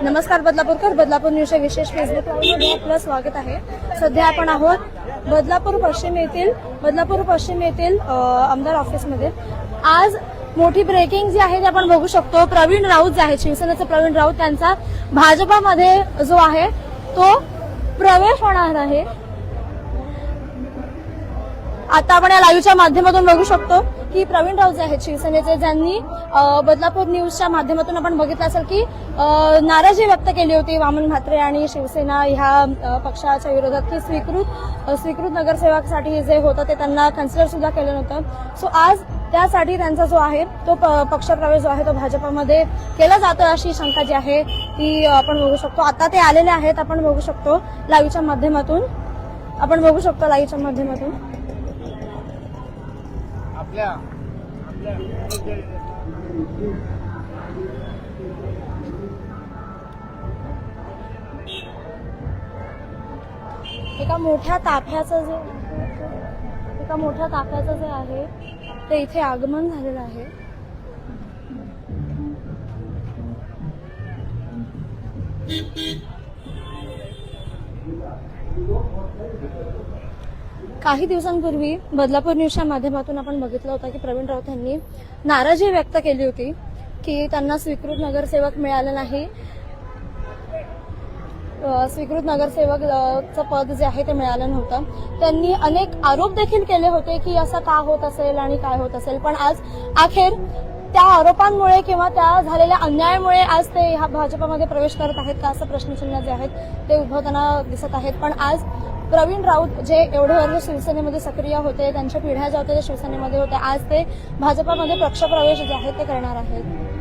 नमस्कार बदलापूर न्यूजच्या विशेष फेसबुक लाईव्हमध्ये आपलं स्वागत आहे। सध्या आपण आहोत बदलापूर पश्चिम येथील आमदार ऑफिसमध्ये। आज मोठी ब्रेकिंग जी आहे ती आपण बघू शकतो। प्रवीण राऊत जे आहेत, शिवसेनेचे प्रवीण राऊत, त्यांचा भाजपामध्ये जो आहे तो प्रवेश होणार आहे। आता आपण या लाईव्हच्या माध्यमातून बघू शकतो की प्रवीण राऊत जे आहेत शिवसेनेचे, ज्यांनी बदलापूर न्यूजच्या माध्यमातून आपण बघितलं असेल की नाराजी व्यक्त केली होती वामन म्हात्रे आणि शिवसेना ह्या पक्षाच्या विरोधात की स्वीकृत नगरसेवकासाठी जे होतं ते त्यांना कन्सिडर सुद्धा केलं नव्हतं। सो आज त्यासाठी त्यांचा जो आहे तो पक्षप्रवेश जो आहे तो भाजपामध्ये केला जातो अशी शंका जी आहे ती आपण बघू शकतो। आता ते आलेले आहेत, आपण बघू शकतो लाईव्हच्या माध्यमातून। एका मोठ्या ताफ्याचं जे आहे ते इथे आगमन झालेलं आहे। काही दिवसांपूर्वी बदलापूर न्यूजच्या माध्यमातून आपण बघितलं होतं की प्रवीण राऊत यांनी नाराजी व्यक्त केली होती की त्यांना स्वीकृत नगरसेवक मिळालं नाही, स्वीकृत नगरसेवकचं पद जे आहे ते मिळालं नव्हतं। त्यांनी अनेक आरोप देखील केले होते की असं का होत असेल आणि काय होत असेल, पण आज अखेर त्या आरोपांमुळे किंवा त्या झालेल्या अन्यायामुळे आज ते ह्या भाजपामध्ये प्रवेश करत आहेत का, असं प्रश्नचिन्ह जे आहेत ते उद्भवताना दिसत आहेत। पण आज प्रवीण राऊत जे एवढे वर्ष शिवसेनेमध्ये सक्रिय होते, त्यांच्या पिढ्या ज्या होत्या शिवसेनेमध्ये होत्या, आज ते भाजपामध्ये पक्षप्रवेश जे आहे ते करणार आहेत।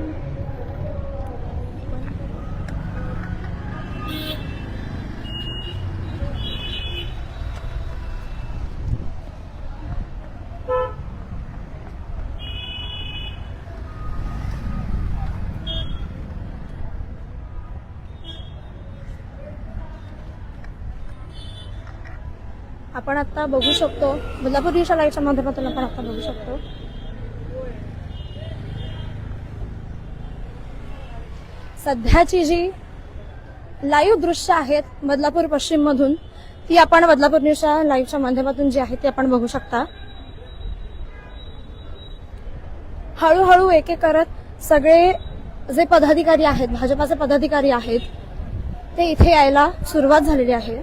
आपण आता बघू शकतो बदलापूर न्यूजच्या लाईव्हच्या माध्यमातून आपण आता बघू शकतो सध्याची जी लाईव्ह दृश्य आहेत बदलापूर पश्चिम मधून, ती आपण बदलापूर न्यूजच्या लाईव्हच्या माध्यमातून जी आहे ती आपण बघू शकता। हळूहळू एक एक करत सगळे जे पदाधिकारी आहेत, भाजपाचे पदाधिकारी आहेत, ते इथे यायला सुरुवात झालेली आहे।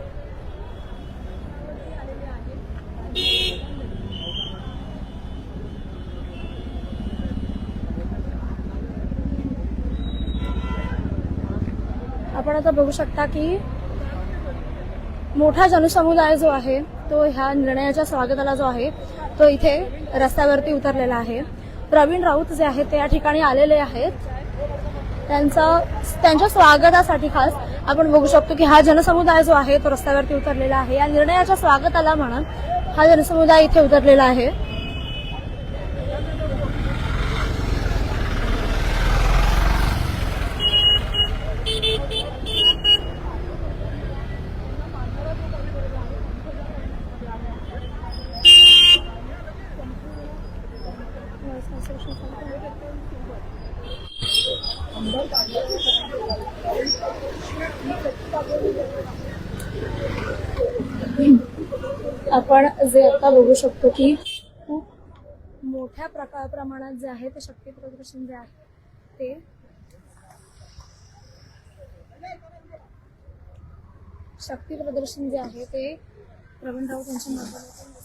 आपण आता बघू शकता की मोठा जनसमुदाय जो आहे तो ह्या निर्णयाच्या स्वागताला जो आहे तो इथे रस्त्यावरती उतरलेला आहे। प्रवीण राऊत जे आहेत ते या ठिकाणी आलेले आहेत, त्यांच्या स्वागतासाठी खास आपण बघू शकतो की हा जनसमुदाय जो आहे तो रस्त्यावरती उतरलेला आहे। या निर्णयाच्या स्वागताला म्हणून हा जनसमुदाय इथे उतरलेला आहे। आपण जे आता बघू शकतो की खूप मोठ्या प्रमाणात जे आहे ते शक्ती प्रदर्शन जे आहे ते प्रवीण राऊत यांच्या माध्यमातून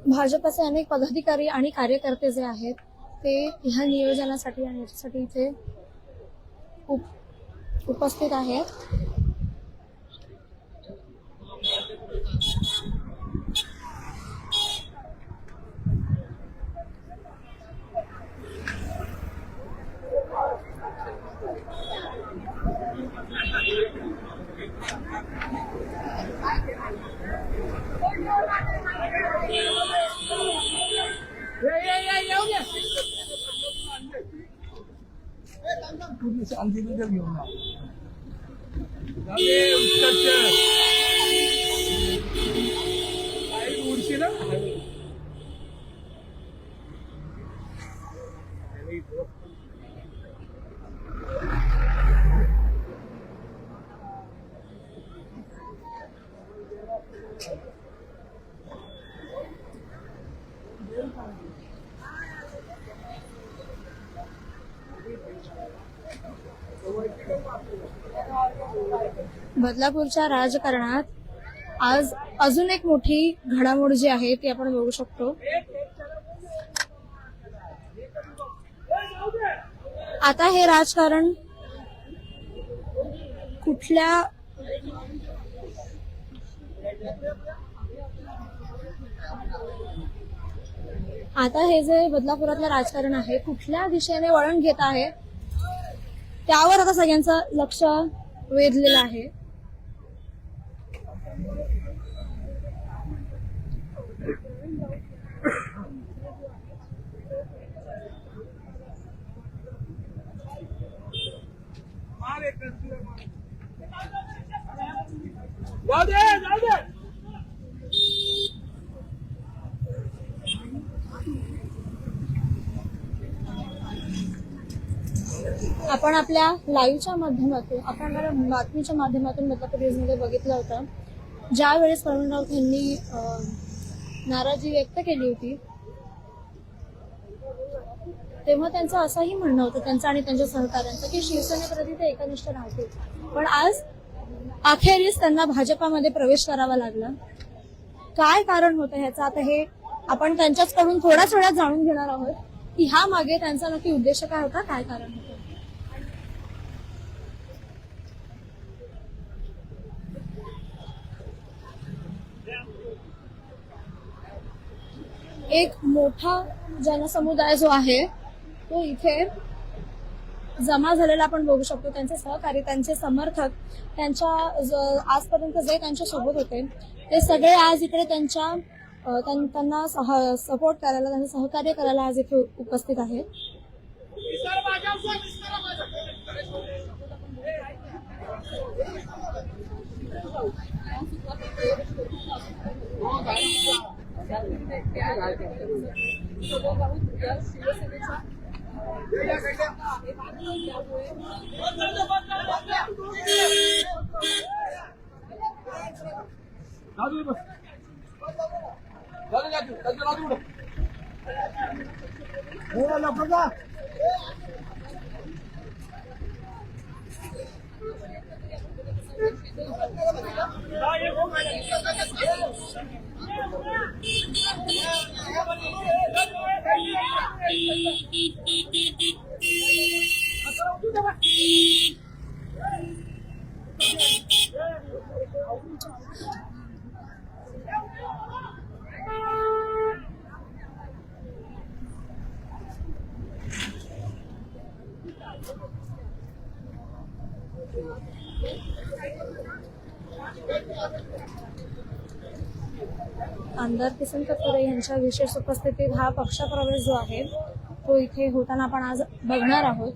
भाजपाचे अनेक पदाधिकारी आणि कार्यकर्ते जे आहेत ते ह्या नियोजनासाठी आणि याच्यासाठी इथे उपस्थित आहेत। बदलापूरच्या राजकारणात आज अजून एक मोठी घडामोड जी आहे ती आपण बघू शकतो. आता हे राजकारण कुठल्या आता हे जे बदलापुरातलं राजकारण आहे कुठल्या दिशेने वळण घेत आहे त्यावर आता सगळ्यांचं लक्ष वेधलेलं आहे. आपण आपल्या लाईव्हच्या माध्यमातून आपण बातमीच्या माध्यमातून बदलापूर न्यूजमध्ये बघितलं होतं ज्या वेळेस प्रवीण राऊत यांनी नाराजी व्यक्त केली होती तेव्हा त्यांचं असंही म्हणणं होतं त्यांचं आणि त्यांच्या सहकाऱ्यांचं की शिवसेनेप्रती ते एकनिष्ठ राहतील. पण आज अखेरीस त्यांना भाजपामध्ये प्रवेश करावा लागला. काय कारण होतं ह्याचं आता हे आपण त्यांच्याचकडून थोड्याच वेळात जाणून घेणार आहोत की ह्या मागे त्यांचा नक्की उद्देश काय होता, काय कारण होतं. एक मोठा जनसमुदाय जो आहे तो इथे जमा झालेला आपण बघू शकतो. त्यांचे सहकारी, त्यांचे समर्थक, त्यांच्या आजपर्यंत जे त्यांच्या सोबत होते ते सगळे आज इकडे त्यांना सपोर्ट करायला, त्यांना सहकार्य करायला आज इथे उपस्थित आहेत. आमदार किसन कथोरे यांच्या विशेष उपस्थितीत हा पक्षप्रवेश जो आहे तो इथे होताना आपण आज बघणार आहोत.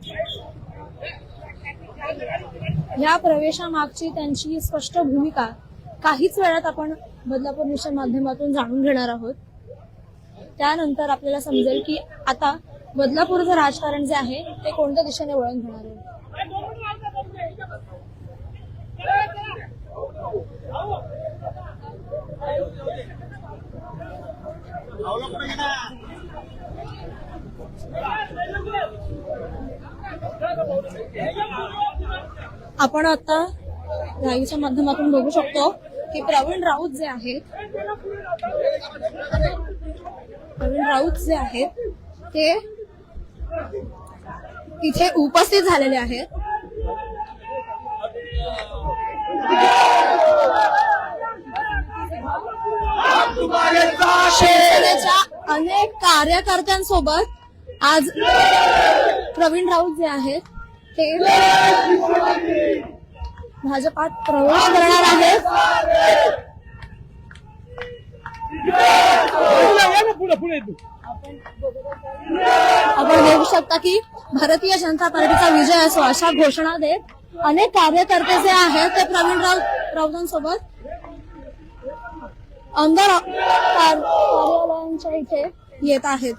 या प्रवेशामागची त्यांची स्पष्ट भूमिका काहीच वेळात आपण बदलापूर न्यूजच्या माध्यमातून जाणून घेणार आहोत. त्यानंतर आपल्याला समजेल की आता बदलापूरचं राजकारण जे आहे ते कोणत्या दिशेने वळण घेणार आहे. आपण आता लाईव्हच्या माध्यमातून बघू शकतो की प्रवीण राऊत जे आहेत ते इथे उपस्थित झालेले आहेत. शिवसेनेच्या अनेक कार्यकर्त्यांसोबत आज प्रवीण राऊत जे आहेत ते भाजपात प्रवेश करणार आहेत. आपण बघू शकता की भारतीय जनता पार्टीचा विजय असो अशा घोषणा देत अनेक कार्यकर्ते जे आहेत ते प्रवीण राऊतांसोबत आमदार कार्यालयांच्या इथे येत आहेत.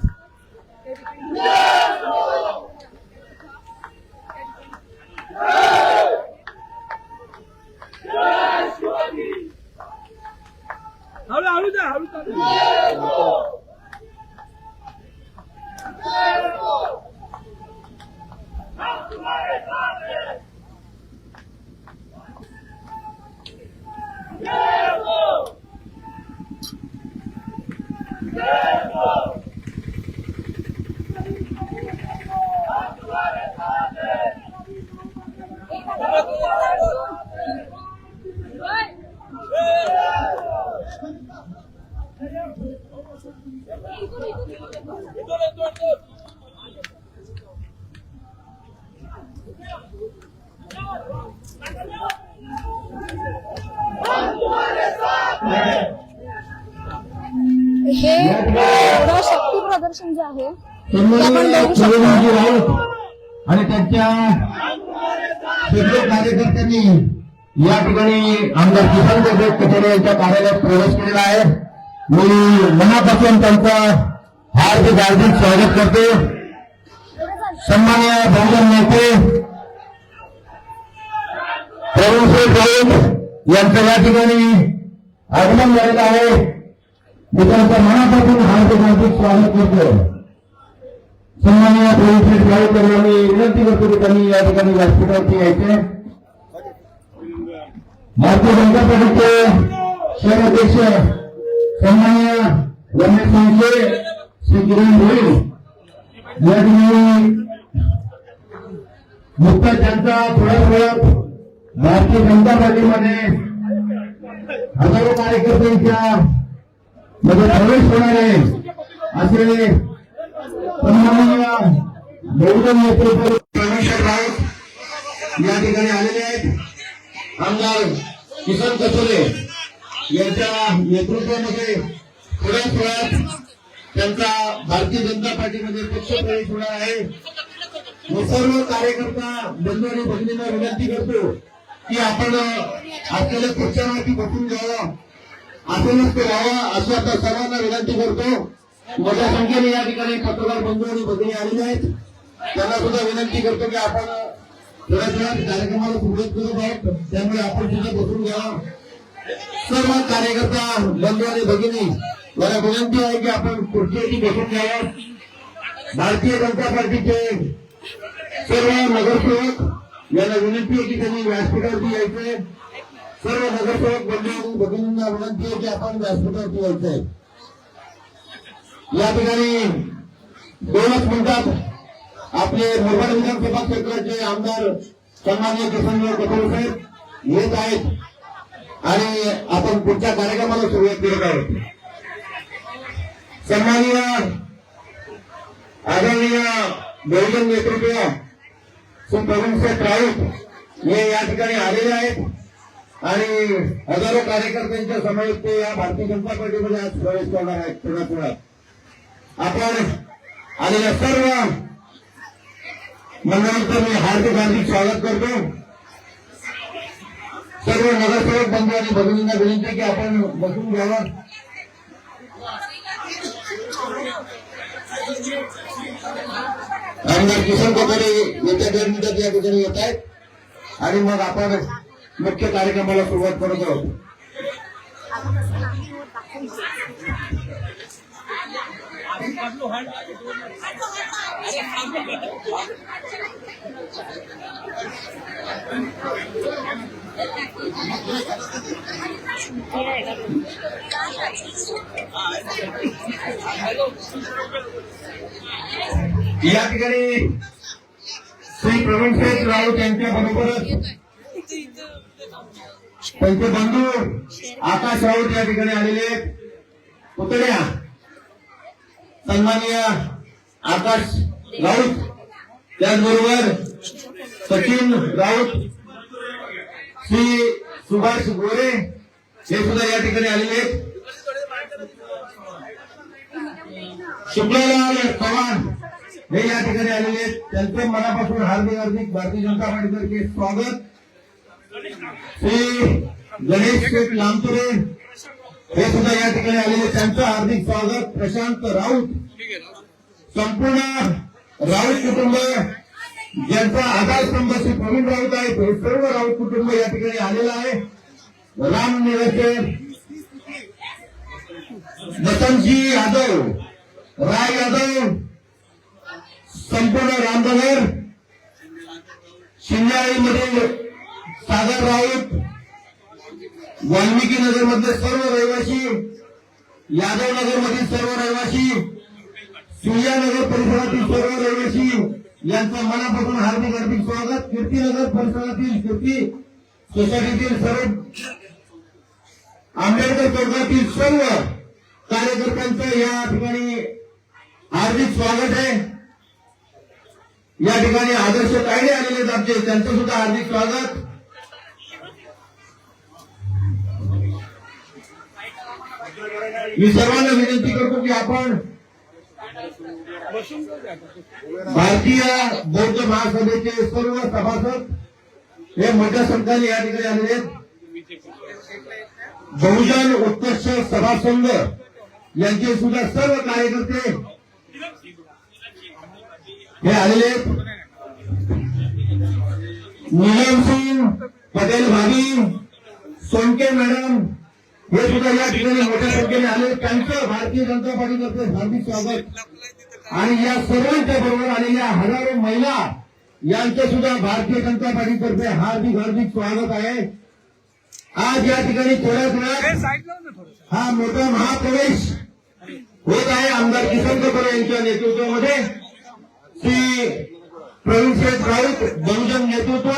हे एवढं शक्ती प्रदर्शन जे आहे ते आपण बघू शकतो. आणि त्यांच्या शेकडो कार्यकर्त्यांनी या ठिकाणी आमदार किसन कथोरे यांच्या कार्यालयात प्रवेश केलेला आहे. मी मनापासून त्यांचं हार्दिक स्वागत करतो. सन्माननीय बहुजन नेते प्रवीण राऊत यांचं या ठिकाणी आगमन झालेलं आहे. मी त्यांचं मनापासून हार्दिक स्वागत करतो. सन्माननीय प्रवीण राऊत यांना मी विनंती करतो की त्यांनी या ठिकाणी व्यासपीठावरती यायचे. भारतीय जनता पार्टीचे शहर अध्यक्ष सन्माननीय रमेश संशे श्री किरण भोईर या ठिकाणी नुकताच त्यांचा थोड्याच वेळात भारतीय जनता पार्टीमध्ये हजारो कार्यकर्त्यांच्या मध्ये प्रवेश होणार आहे असे सन्माननीय बहुजन नेतृत्व प्रवीण राऊत या ठिकाणी आलेले आहेत. आमदार किसन कथोरे यांच्या नेतृत्वामध्ये थोड्याच वेळात त्यांचा भारतीय जनता पार्टीमध्ये पक्ष प्रवेश होणार आहे. मी सर्व कार्यकर्ता बंधू आणि भगिनींना विनंती करतो की आपण आपल्याला खुर्च्यांवरती बसून घ्यावं, आसनस्थ व्हावं असं आता सर्वांना विनंती करतो. मोठ्या संख्येने या ठिकाणी पत्रकार बंधू आणि भगिनी आलेले आहेत. त्यांना सुद्धा विनंती करतो की आपण थोड्याच वेळात कार्यक्रमाला सुरुवात करत आहोत, त्यामुळे आपण सुद्धा बसून घ्यावं. सर्व कार्यकर्ता बंधू आणि भगिनी मला विनंती आहे की आपण खुर्चीवरती बसून घ्यावं. भारतीय जनता पार्टीचे सर्व नगरसेवक यांना विनंती आहे की त्यांनी व्यासपीठावरती यायचंय. सर्व नगरसेवक बंधू आणि भगिनींना विनंती आहे की आपण व्यासपीठावरती यायचंय. या ठिकाणी 2 मिनिटात आपले मुरबाड विधानसभा क्षेत्राचे आमदार सन्माननीय किसनराव कथोरे साहेब येत आहेत आणि आपण पुढच्या कार्यक्रमाला सुरुवात करत आहोत. सन्माननीय आदरणीय बहुजन नेतृत्व श्री प्रवीण राऊत हे या ठिकाणी आलेले आहेत आणि हजारो कार्यकर्त्यांच्या समवेत ते या भारतीय जनता पार्टीमध्ये आज प्रवेश करणार आहेत. थोड्याच वेळात आपण आलेल्या सर्व मंडळांचं मी हार्दिक स्वागत करतो. सर्व नगरसेवक बंधू आणि भगिनींना विनंती की आपण बसून घ्यावं. आमदार किसन कथोरे येत्या 1.5 मिनिटात या ठिकाणी येत आहेत आणि मग आपण मुख्य कार्यक्रमाला सुरुवात करत आहोत. या ठिकाणी श्री प्रवीण राऊत यांच्या बरोबरच त्यांचे बंधू आकाश राऊत या ठिकाणी आलेले पुतळ्या सन्माननीय आकाश राऊत, त्याचबरोबर सचिन राऊत, श्री सुभाष गोरे हे सुद्धा या ठिकाणी आलेले आहेत. शुक्लालाल चव्हाण हे या ठिकाणी आलेले आहेत. त्यांचे मनापासून हार्दिक हार्दिक भारतीय जनता पार्टीतर्फे स्वागत. श्री गणेश शेठ लांबुरे हे सुद्धा या ठिकाणी आलेले, त्यांचं हार्दिक स्वागत. प्रशांत राऊत, संपूर्ण राऊत कुटुंब ज्यांचा आधारस्तंभ श्री प्रवीण राऊत आहे, हे सर्व राऊत कुटुंब या ठिकाणी आलेलं आहे. राम निरसे, वसंतजी यादव, राय यादव, संपूर्ण रामनगर, शिंदेवाडीमधील सागर राऊत, वाल्मिकी नगर मधले सर्व रहिवासी, यादव नगर मधील सर्व रहिवासी, सूर्यानगर परिसरातील सर्व रहिवासी यांचं मनापासून हार्दिक हार्दिक स्वागत. कीर्तीनगर परिसरातील कीर्ती सोसायटीतील सर्व, आंबेडकर चौकातील सर्व कार्यकर्त्यांचं या ठिकाणी हार्दिक स्वागत आहे. या ठिकाणी आदर्श कायदे आलेले आहेत आमचे, त्यांचं सुद्धा हार्दिक स्वागत. मी सर्वांना विनंती करतो की आपण भारतीय बौद्ध महासभेचे सर्व सभासद हे मोठ्या संख्येने या ठिकाणी आलेले आहेत. बहुजन उत्कर्ष सभा संघ यांचे सुद्धा सर्व कार्यकर्ते हे आलेले आहेत. नीलम सिंग, पटेल भाभी, सोनके मॅडम हे सुद्धा या ठिकाणी मोठ्या संख्येने आले, त्यांचं भारतीय जनता पार्टीतर्फे हार्दिक स्वागत. आणि या सर्वांच्या बरोबर आलेल्या हजारो महिला यांचं सुद्धा भारतीय जनता पार्टीतर्फे हार्दिक हार्दिक स्वागत आहे. आज या ठिकाणी थोड्याच वेळात हा मोठा महाप्रवेश होत आहे. आमदार किसन कथोरे यांच्या नेतृत्वामध्ये श्री प्रवीण शेठ राऊत बहुजन नेतृत्व,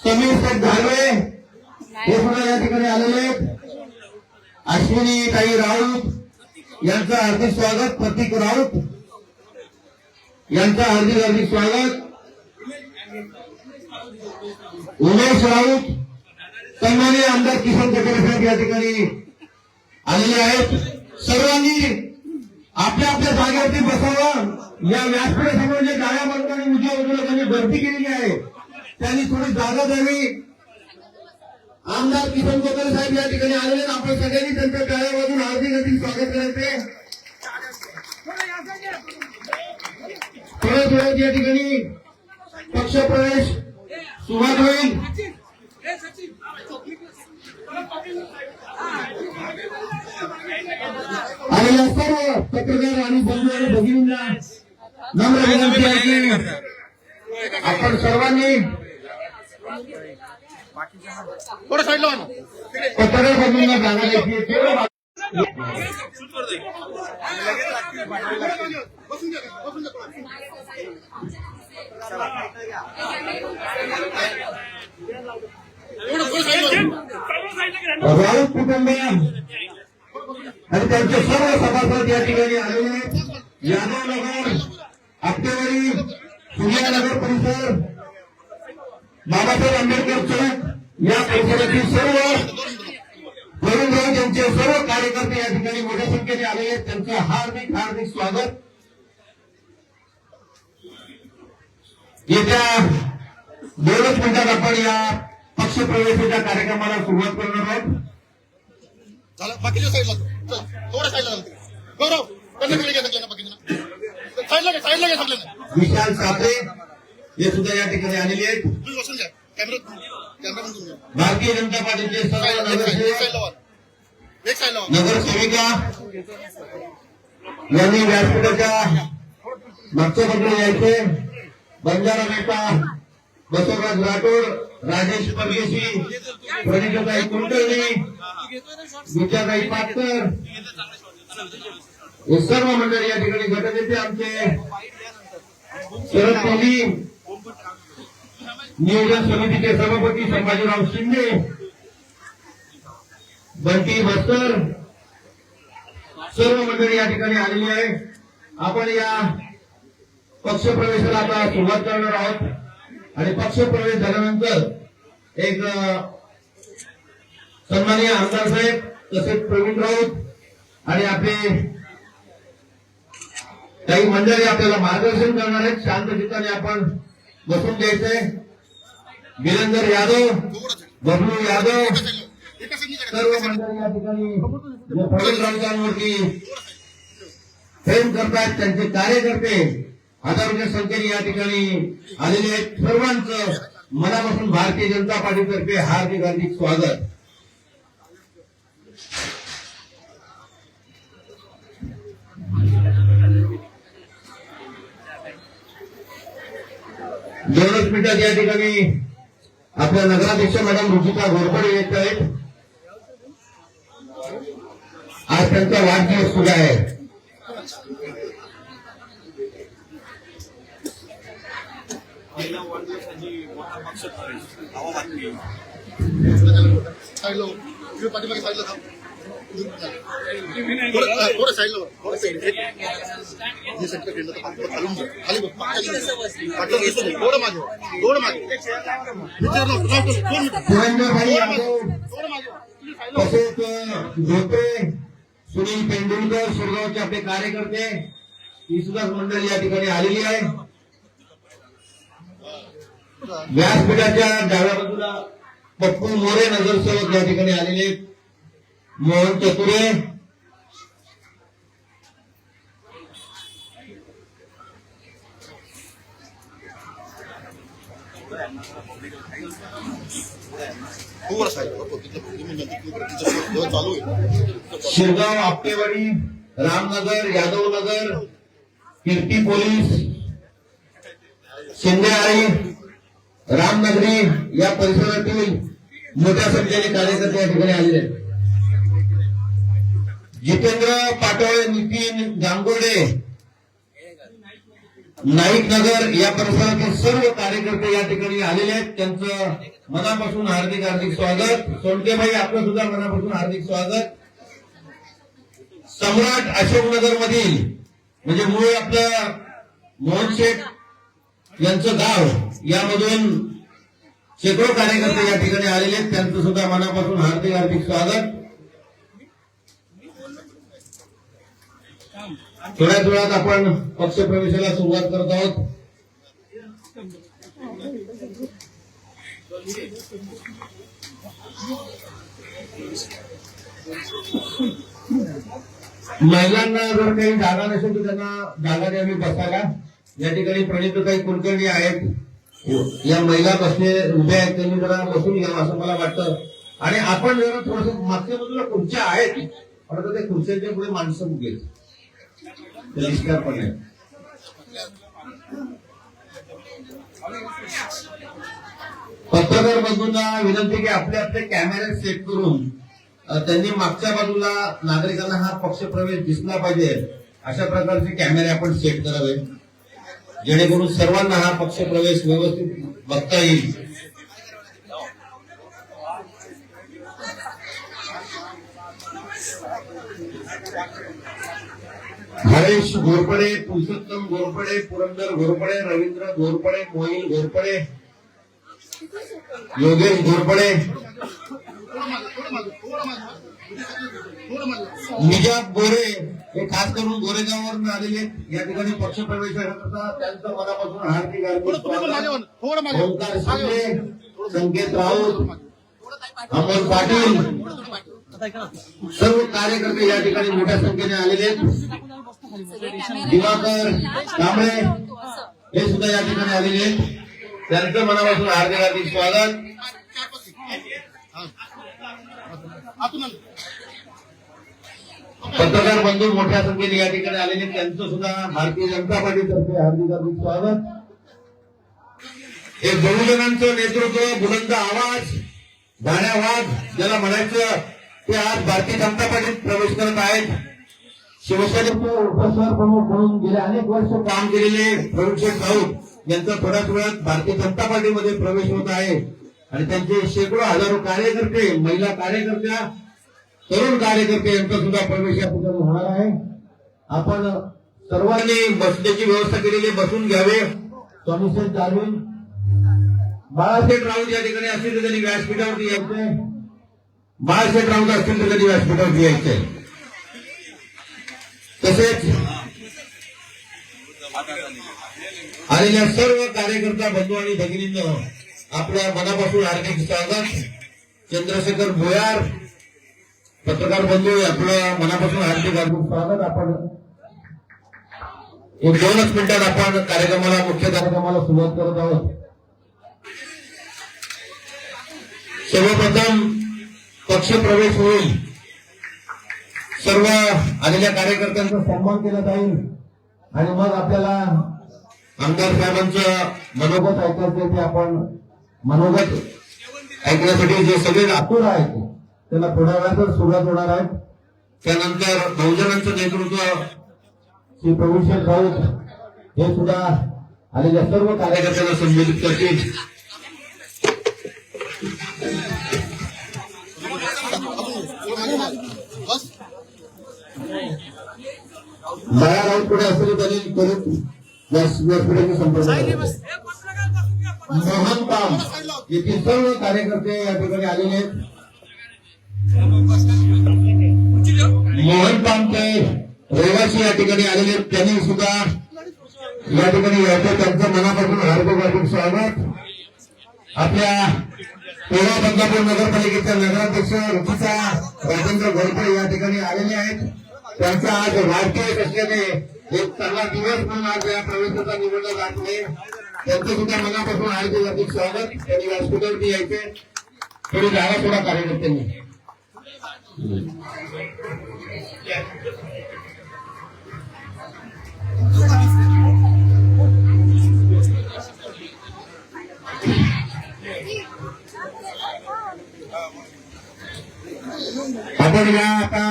समीर शेठ धारवे हे सुद्धा या ठिकाणी आलेले आहेत. अश्विनी ताई राऊत यांचं हार्दिक स्वागत. प्रतीक राऊत यांचं हार्दिक हार्दिक स्वागत. उमेश राऊत, सन्माननीय आमदार किसन कथोरे साहेब या ठिकाणी आलेले आहेत. सर्वांनी आपल्या आपल्या जागेवरती बसावं. या व्यासपीठासमोर जे डाव्या बाजूला उजव्या बाजूला त्यांनी गर्दी केलेली आहे, त्यांनी थोडी जागा द्यावी. आमदार किसन कथोरे साहेब या ठिकाणी आलेले आहेत. आपण सगळ्यांनी त्यांच्या डाव्या बाजून हार्दिक हार्दिक स्वागत करायचे. थोड्या थोड्यात या ठिकाणी पक्षप्रवेश सुरुवात होईल. आणि या सर्व पत्रकार आणि बंधू आणि भगिनींना नम्र विनंती आहे की आपण सर्वांनी पत्रकार बंधूंना जागा द्यायची. राऊत कुटुंबीय आणि त्यांचे सर्व सभासद या ठिकाणी आलेले आहेत. यादव नगर, आपटेवाडी, सूर्यानगर परिसर, बाबासाहेब आंबेडकर चौक या परिसरातील सर्व प्रवीण राऊत यांचे सर्व कार्यकर्ते या ठिकाणी मोठ्या संख्येने आलेले आहेत. त्यांचं हार्दिक हार्दिक स्वागत. येत्या 2 मिनिटात आपण या पक्षप्रवेशाच्या कार्यक्रमाला सुरुवात करणार आहोत. बाकीच्या साईडला थोड्या साईडला गौरव साईडला घ्या सगळ्यांना. विशाल साखरे हे सुद्धा या ठिकाणी आलेले आहेत. तुम्ही बसून घ्या. कॅमेरा बंद घ्या. भारतीय जनता पार्टीचे सर्व नगरसेवक, नगरसेविका यांनी व्यासपीठाच्या मागच्या बाजूला यायचे. बंजारा नेता बसवराज राठोड, राजेश परदेशी, प्रणिताताई कुलकर्णी, विचारताई पाटकर हे सर्व मंडळी या ठिकाणी गटनेते आमचे शरद कोहली, नियोजन समितीचे सभापती संभाजीराव शिंदे, बंटी बस्तर सर्व मंडळी या ठिकाणी आलेली आहे. आपण या पक्षप्रवेशाला आता सुरुवात करणार आहोत. आणि पक्ष प्रवेश झाल्यानंतर एक सन्माननीय आमदार साहेब तसेच प्रवीण राऊत आणि आपले काही मंडळी आपल्याला मार्गदर्शन करणार आहेत. शांत चित्ताने आपण बसून घ्यायचंय. वीरेंद्र यादव, बबलू यादव, सर्व मंडळी या ठिकाणी प्रवीण राऊतांवरती प्रेम करतात. त्यांचे कार्यकर्ते हजारोच्या संख्येने या ठिकाणी आलेले आहेत. सर्वांचं मनापासून भारतीय जनता पार्टीतर्फे हार्दिक हार्दिक स्वागत. दोनच मिनिटात या ठिकाणी आपल्या नगराध्यक्ष मॅडम रुचिता घोरपडे येत आहेत. आज त्यांचा वाढदिवस सुद्धा आहे. साईडला पाठीमागे साईडला थांब. थोडं साईडला थोडं साईड हे सेंटर केलं तर खालून जा. खाली बघ. पाठीवर दिसू नये. थोडं मागे थोडं मागे सुरेंद्रभाई यादव तसेच धोत्रे, सुनील पेंडुलकर, सुरगावचे आपले कार्यकर्ते ही सुद्धा मंडळी या ठिकाणी आलेली आहे. व्यासपीठाच्या डाव्या बाजूला पप्पू मोरे नगरसेवक या ठिकाणी आलेले आहेत. मोहन चतुरे, थोडं साईडला चालू आहे. शिरगाव, आपटेवाडी, रामनगर, यादवनगर, कीर्ती पोलीस, शिंदेआळी, रामनगरी या परिसरातील मोठ्या संख्येने कार्यकर्ते या ठिकाणी आलेले आहेत. जितेंद्र पाटोळे, नितीन गांगुर्डे, नाईक नगर या परिसरातील सर्व कार्यकर्ते या ठिकाणी आलेले आहेत. त्यांचं मनापासून हार्दिक हार्दिक स्वागत. सोनकेभाई आपलं सुद्धा मनापासून हार्दिक स्वागत. सम्राट अशोकनगर मधील म्हणजे मूळ आपलं मोहन शेठ यांचं गाव यामधून शेकडो कार्यकर्ते या ठिकाणी आलेले आहेत. त्यांचं सुद्धा मनापासून हार्दिक हार्दिक स्वागत. थोड्याच वेळात आपण पक्षप्रवेशाला सुरुवात करत आहोत. महिलांना जर काही जागा नसेल तर त्यांना जागा द्यावी बसायला. या ठिकाणी प्रणितताई कुलकर्णी आहेत. या महिला बसले उभ्या आहेत. त्यांनी जरा बसून घ्यावं असं मला वाटतं. आणि आपण जरा थोडस मागच्या बाजूला खुर्च्या आहेत पण आता त्या खुर्च्यांच्या पुढे माणसं उभी आहेत. दिसणार पण आहे. पत्रकार बंधूंना विनंती की आपले आपले कॅमेरे सेट करून त्यांनी मागच्या बाजूला नागरिकांना हा पक्ष प्रवेश दिसला पाहिजे अशा प्रकारचे कॅमेरे आपण सेट करावे जेणेकरून सर्वांना हा पक्ष प्रवेश व्यवस्थित बघता येईल. हरेश घोरपडे, पुरुषोत्तम घोरपडे, पुरंदर घोरपडे, रवींद्र घोरपडे, मोहिल घोरपडे, योगेश घोरपडे, निजाब गोरे हे खास करून गोरेगाववरून आलेले या ठिकाणी पक्ष प्रवेशाकरता त्यांचं मनापासून हार्दिक हार्दिक स्वागत. ओंकार शिंदे, संकेत राऊत, अमोल पाटील सर्व कार्यकर्ते या ठिकाणी मोठ्या संख्येने आलेले आहेत. दिवाकर कांबळे हे सुद्धा या ठिकाणी आलेले आहेत. त्यांचं मनापासून हार्दिक हार्दिक स्वागत. पत्रकार बंधू मोठ्या संख्येने या ठिकाणी आलेले त्यांचं सुद्धा भारतीय जनता पार्टीतर्फे हार्दिक हार्दिक स्वागत. एक बहुजनांचं नेतृत्व, बुलंद आवाज, गाण्या वाद ज्याला म्हणायचं ते आज भारतीय जनता पार्टीत प्रवेश करत आहेत. शिवसेनेचे उपशहर प्रमुख म्हणून गेले अनेक वर्ष काम केलेले प्रवीण राऊत यांचा थोड्याच वेळात भारतीय जनता पार्टीमध्ये प्रवेश होत आहे आणि त्यांचे शेकडो हजारो कार्यकर्ते, महिला कार्यकर्त्या, तरुण कार्यकर्ते यांचा सुद्धा प्रवेश या ठिकाणी होणार आहे. आपण सर्वांनी बसण्याची व्यवस्था केलेली, बसून घ्यावे. स्वामीसाहेब जाधव बाळासाहेब राऊत या ठिकाणी असतील तर त्यांनी व्यासपीठावरती यायचंय. बाळासाहेब राऊत असतील तर त्यांनी व्यासपीठावरती यायचंय. तसेच आलेल्या सर्व कार्यकर्ता बंधू आणि भगिनींनो आपल्या मनापासून हार्दिक स्वागत. चंद्रशेखर भोयार पत्रकार बंधू आपलं मनापासून हार्दिक स्वागत. आपण एक 2च मिनिटात आपण मुख्य कार्यक्रमाला सुरुवात करत आहोत. सर्वप्रथम पक्ष प्रवेश होईल. सर्व आलेल्या कार्यकर्त्यांचा सन्मान केला जाईल आणि मग आपल्याला आमदार साहेबांचं मनोगत ऐकायचं ते आपण मनोगत ऐकण्यासाठी जे सगळे आतुर आहेत त्याला थोड्या वेळातच सुरुवात होणार आहे. त्यानंतर बहुजनांचं नेतृत्व श्री प्रवीण राऊत हे सुद्धा आलेल्या सर्व कार्यकर्त्यांना संबोधित करतील. बाळा राऊत पुढे असेल त्यांनी करून व्यासपीठाची संपर्क. मोहन पाम येथील सर्व कार्यकर्ते या ठिकाणी आलेले आहेत. मोहन पाम ते रहिवासी या ठिकाणी आलेले आहेत. त्यांनी सुद्धा या ठिकाणी यायचं. त्यांचं मनापासून हार्दिक स्वागत. आपल्या पेढा बदलापूर नगरपालिकेच्या नगराध्यक्ष रुचिता राजेंद्र घोरपडे या ठिकाणी आलेले आहेत. त्यांचा आज वाढदिवस असल्याने एक चांगला दिवस म्हणून आज या प्रवेशाचा निवडला जात नाही. त्यांचं सुद्धा मनापासून हार्दिक स्वागत. त्यांनी व्यासपीठावरती यायचे. थोडी जागा सोडा कार्यकर्त्यांनी. आपण या आता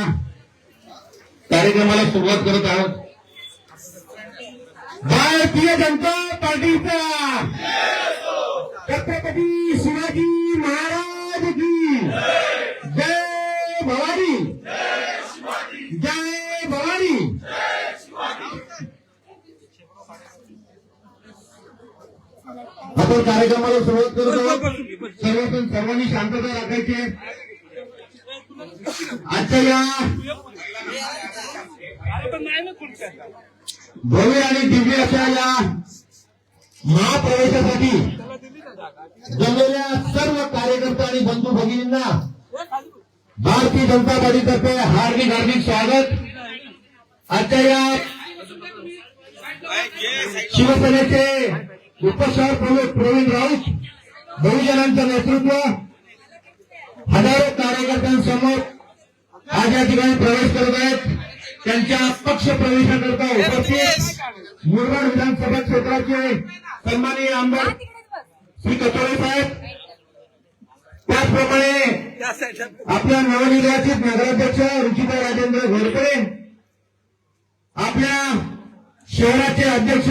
कार्यक्रमाला सुरुवात करत आहोत. भारतीय जनता पार्टीचा छत्रपती शिवाजी महाराज की जय भवानी. जय भवानी. आपण कार्यक्रमाला सुरुवात करत आहोत. सर्वांनी शांतता राखायची. आजच्या या भव्य आणि दिव्य अशा या महाप्रवेशासाठी जमलेल्या सर्व कार्यकर्ते आणि बंधू भगिनींना भारतीय जनता पार्टीतर्फे हार्दिक स्वागत. आजच्या या शिवसेनेचे उपशहर प्रमुख प्रवीण राऊत बहुजनांचं नेतृत्व हजारो कार्यकर्त्यांसमोर आज या ठिकाणी प्रवेश करत आहेत. त्यांच्या पक्ष प्रवेशाकरता उपस्थित मुरबाड विधानसभा क्षेत्राचे सन्माननीय आमदार श्री कचोरे साहेब, त्याचप्रमाणे आपल्या नवनिर्वाचित नगराध्यक्ष रुचिता राजेंद्र घोरपडे, आपल्या शहराचे अध्यक्ष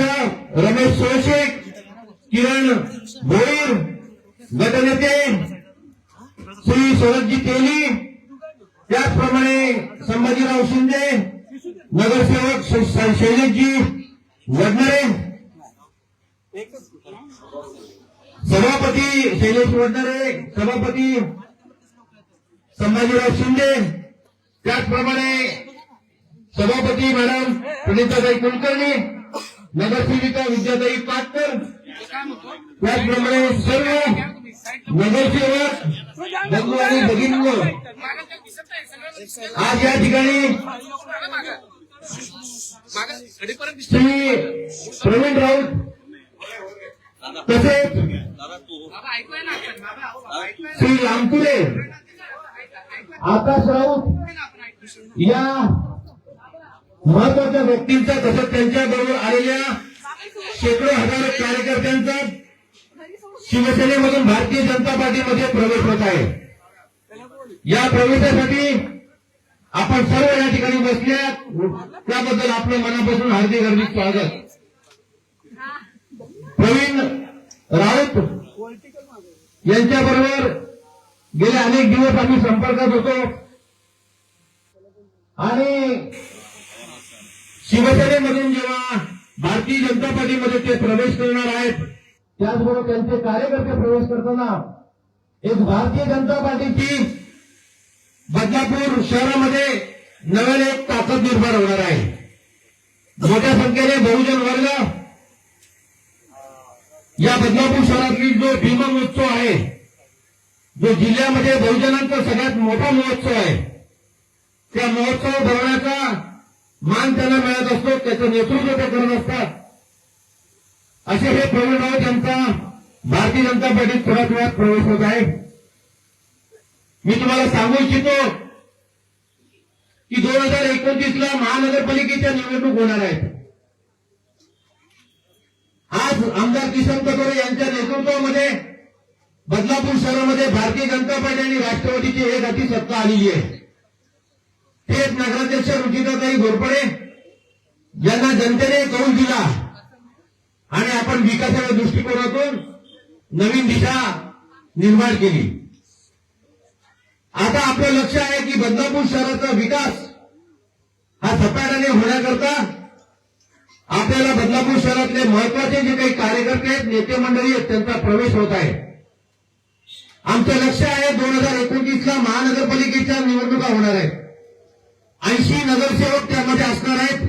रमेश सोळशेख, किरण भोईर, गटनेते श्री शरदजी तेली, त्याचप्रमाणे संभाजीराव शिंदे, नगरसेवक शैलेशजी वडनरे, सभापती शैलेश वडनरे, सभापती संभाजीराव शिंदे, त्याचप्रमाणे सभापती मॅडम पुनीताताई कुलकर्णी, नगरसेविका विद्याताई पाटकर, त्याचप्रमाणे सर्व नगरसेवक बंधू आणि भगिनींनो आज या ठिकाणी श्री प्रवीण राऊत तसेच श्री रामपुरे, आकाश राऊत या महत्वाच्या व्यक्तींचा तसंच त्यांच्याबरोबर आलेल्या शेकडो हजारो कार्यकर्त्यांचा शिवसेनेमधून भारतीय जनता पार्टीमध्ये प्रवेश होत आहे. या प्रवेशासाठी आपण सर्व या ठिकाणी बसल्यात, त्याबद्दल आपलं मनापासून हार्दिक स्वागत. प्रवीण राऊत यांच्याबरोबर गेले अनेक दिवस आम्ही संपर्कात होतो आणि शिवसेनेमधून जेव्हा भारतीय जनता पार्टीमध्ये ते प्रवेश करणार आहेत त्याचबरोबर त्यांचे कार्यकर्ते प्रवेश करताना एक भारतीय जनता पार्टीची बदलापूर शहरामध्ये नव्याने एक ताकद निर्माण होणार आहे. मोठ्या संख्येने बहुजन वर्ग या बदलापूर शहरातली जो भीमा महोत्सव आहे, जो जिल्ह्यामध्ये बहुजनांचा सगळ्यात मोठा महोत्सव आहे, त्या महोत्सव भरवण्याचा मान त्यांना मिळत असतो, त्याचं नेतृत्व ते करत असतात. असे हे प्रवीण राऊत यांचा भारतीय जनता पार्टीत थोड्याच वेळात प्रवेश होत आहे. मी तुम्हाला सांगू इच्छितो की 2029ला महानगरपालिकेच्या निवडणूक होणार आहेत. आज आमदार किसन कथोरे यांच्या नेतृत्वामध्ये बदलापूर शहरामध्ये भारतीय जनता पार्टी आणि राष्ट्रवादीची एक हाती सत्ता आलेली आहे. थेट नगराध्यक्ष रुचिताताई घोरपडे यांना जनतेने कौल दिला आणि आपण विकासाच्या दृष्टिकोनातून नवीन दिशा निर्माण केली. आता आपलं लक्ष आहे की बदलापूर शहराचा विकास हा झपाट्याने होण्याकरता आपल्याला बदलापूर शहरातले महत्वाचे जे काही कार्यकर्ते आहेत, नेते मंडळी आहेत, त्यांचा प्रवेश होत आहे. आमचं लक्ष आहे 2029ला महानगरपालिकेच्या निवडणुका होणार आहेत. 80 नगरसेवक त्यामध्ये असणार आहेत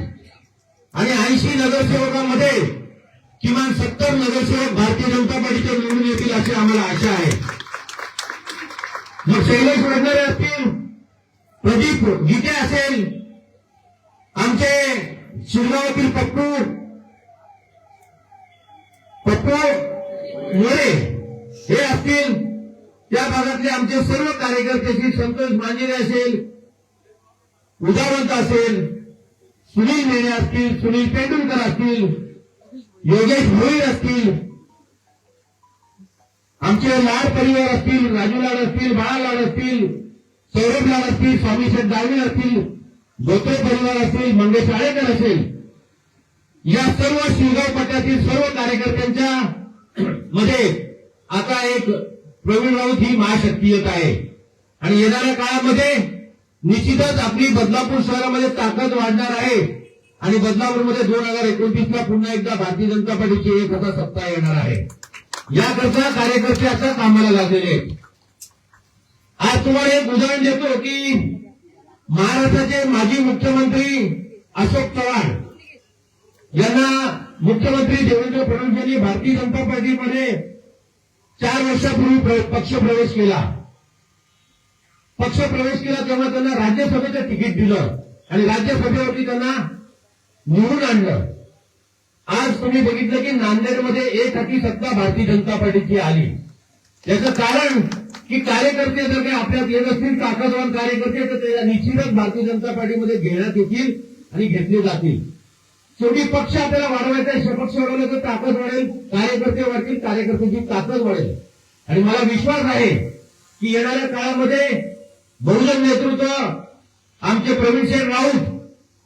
आणि 80 नगरसेवकांमध्ये किमान 70 नगरसेवक भारतीय जनता पार्टीचे निवडून येतील अशी आम्हाला आशा आहे. मग शैलेश वडनेरे असतील, प्रदीप गीते असेल, आमचे शिरगावातील पप्पू मोरे हे असतील, त्या भागातले आमचे सर्व कार्यकर्ते असतील, संतोष मांजिरे असेल, उदावंत असेल, सुनील मेणे असतील, सुनील तेंडुलकर असतील, योगेश भोईर असतील, आमचे लाड परिवार असतील, राजू लाड असतील, बाळा लाड असतील, सौरभ लाड असतील, स्वामी शेठ दाळवी असतील, धोत्रे परिवार असतील, मंगेश आळेकर असेल, या सर्व शिवगाव पट्ट्यातील सर्व कार्यकर्त्यांच्या मध्ये आता एक प्रवीण राऊत ही महाशक्ती येत आहे. आणि येणाऱ्या काळामध्ये निश्चितच आपली बदलापूर शहरामध्ये ताकद वाढणार आहे आणि बदलापूरमध्ये 2029ला पुन्हा एकदा भारतीय जनता पार्टीची एक हाती सत्ता येणार आहे. याकरता कार्यकर्ते आता कामाला लागलेले आहेत. आज तुम्हाला एक उदाहरण देतो की महाराष्ट्राचे माजी मुख्यमंत्री अशोक चव्हाण यांना मुख्यमंत्री देवेंद्र फडणवीस यांनी भारतीय जनता पार्टीमध्ये 4 वर्षापूर्वी पक्ष प्रवेश केला. तेव्हा त्यांना राज्यसभेचं तिकीट दिलं आणि राज्यसभेवरती त्यांना निवडून आणलं. आज तुम्ही बघितलं की नांदेडमध्ये एक हाती सत्ता भारतीय जनता पार्टीची आली. याचं कारण की कार्यकर्ते जर काही आपल्यात येत असतील, ताकदवान कार्यकर्ते, तर ते निश्चितच भारतीय जनता पार्टीमध्ये घेण्यात येतील आणि घेतले जातील. शेवटी पक्ष आपल्याला वाढवायचा आहे. पक्ष वाढवला तर ताकद वाढेल, कार्यकर्ते वाढतील, कार्यकर्त्याची ताकद वाढेल. आणि मला विश्वास आहे की येणाऱ्या काळामध्ये बहुजन नेतृत्व आमचे प्रवीण राऊत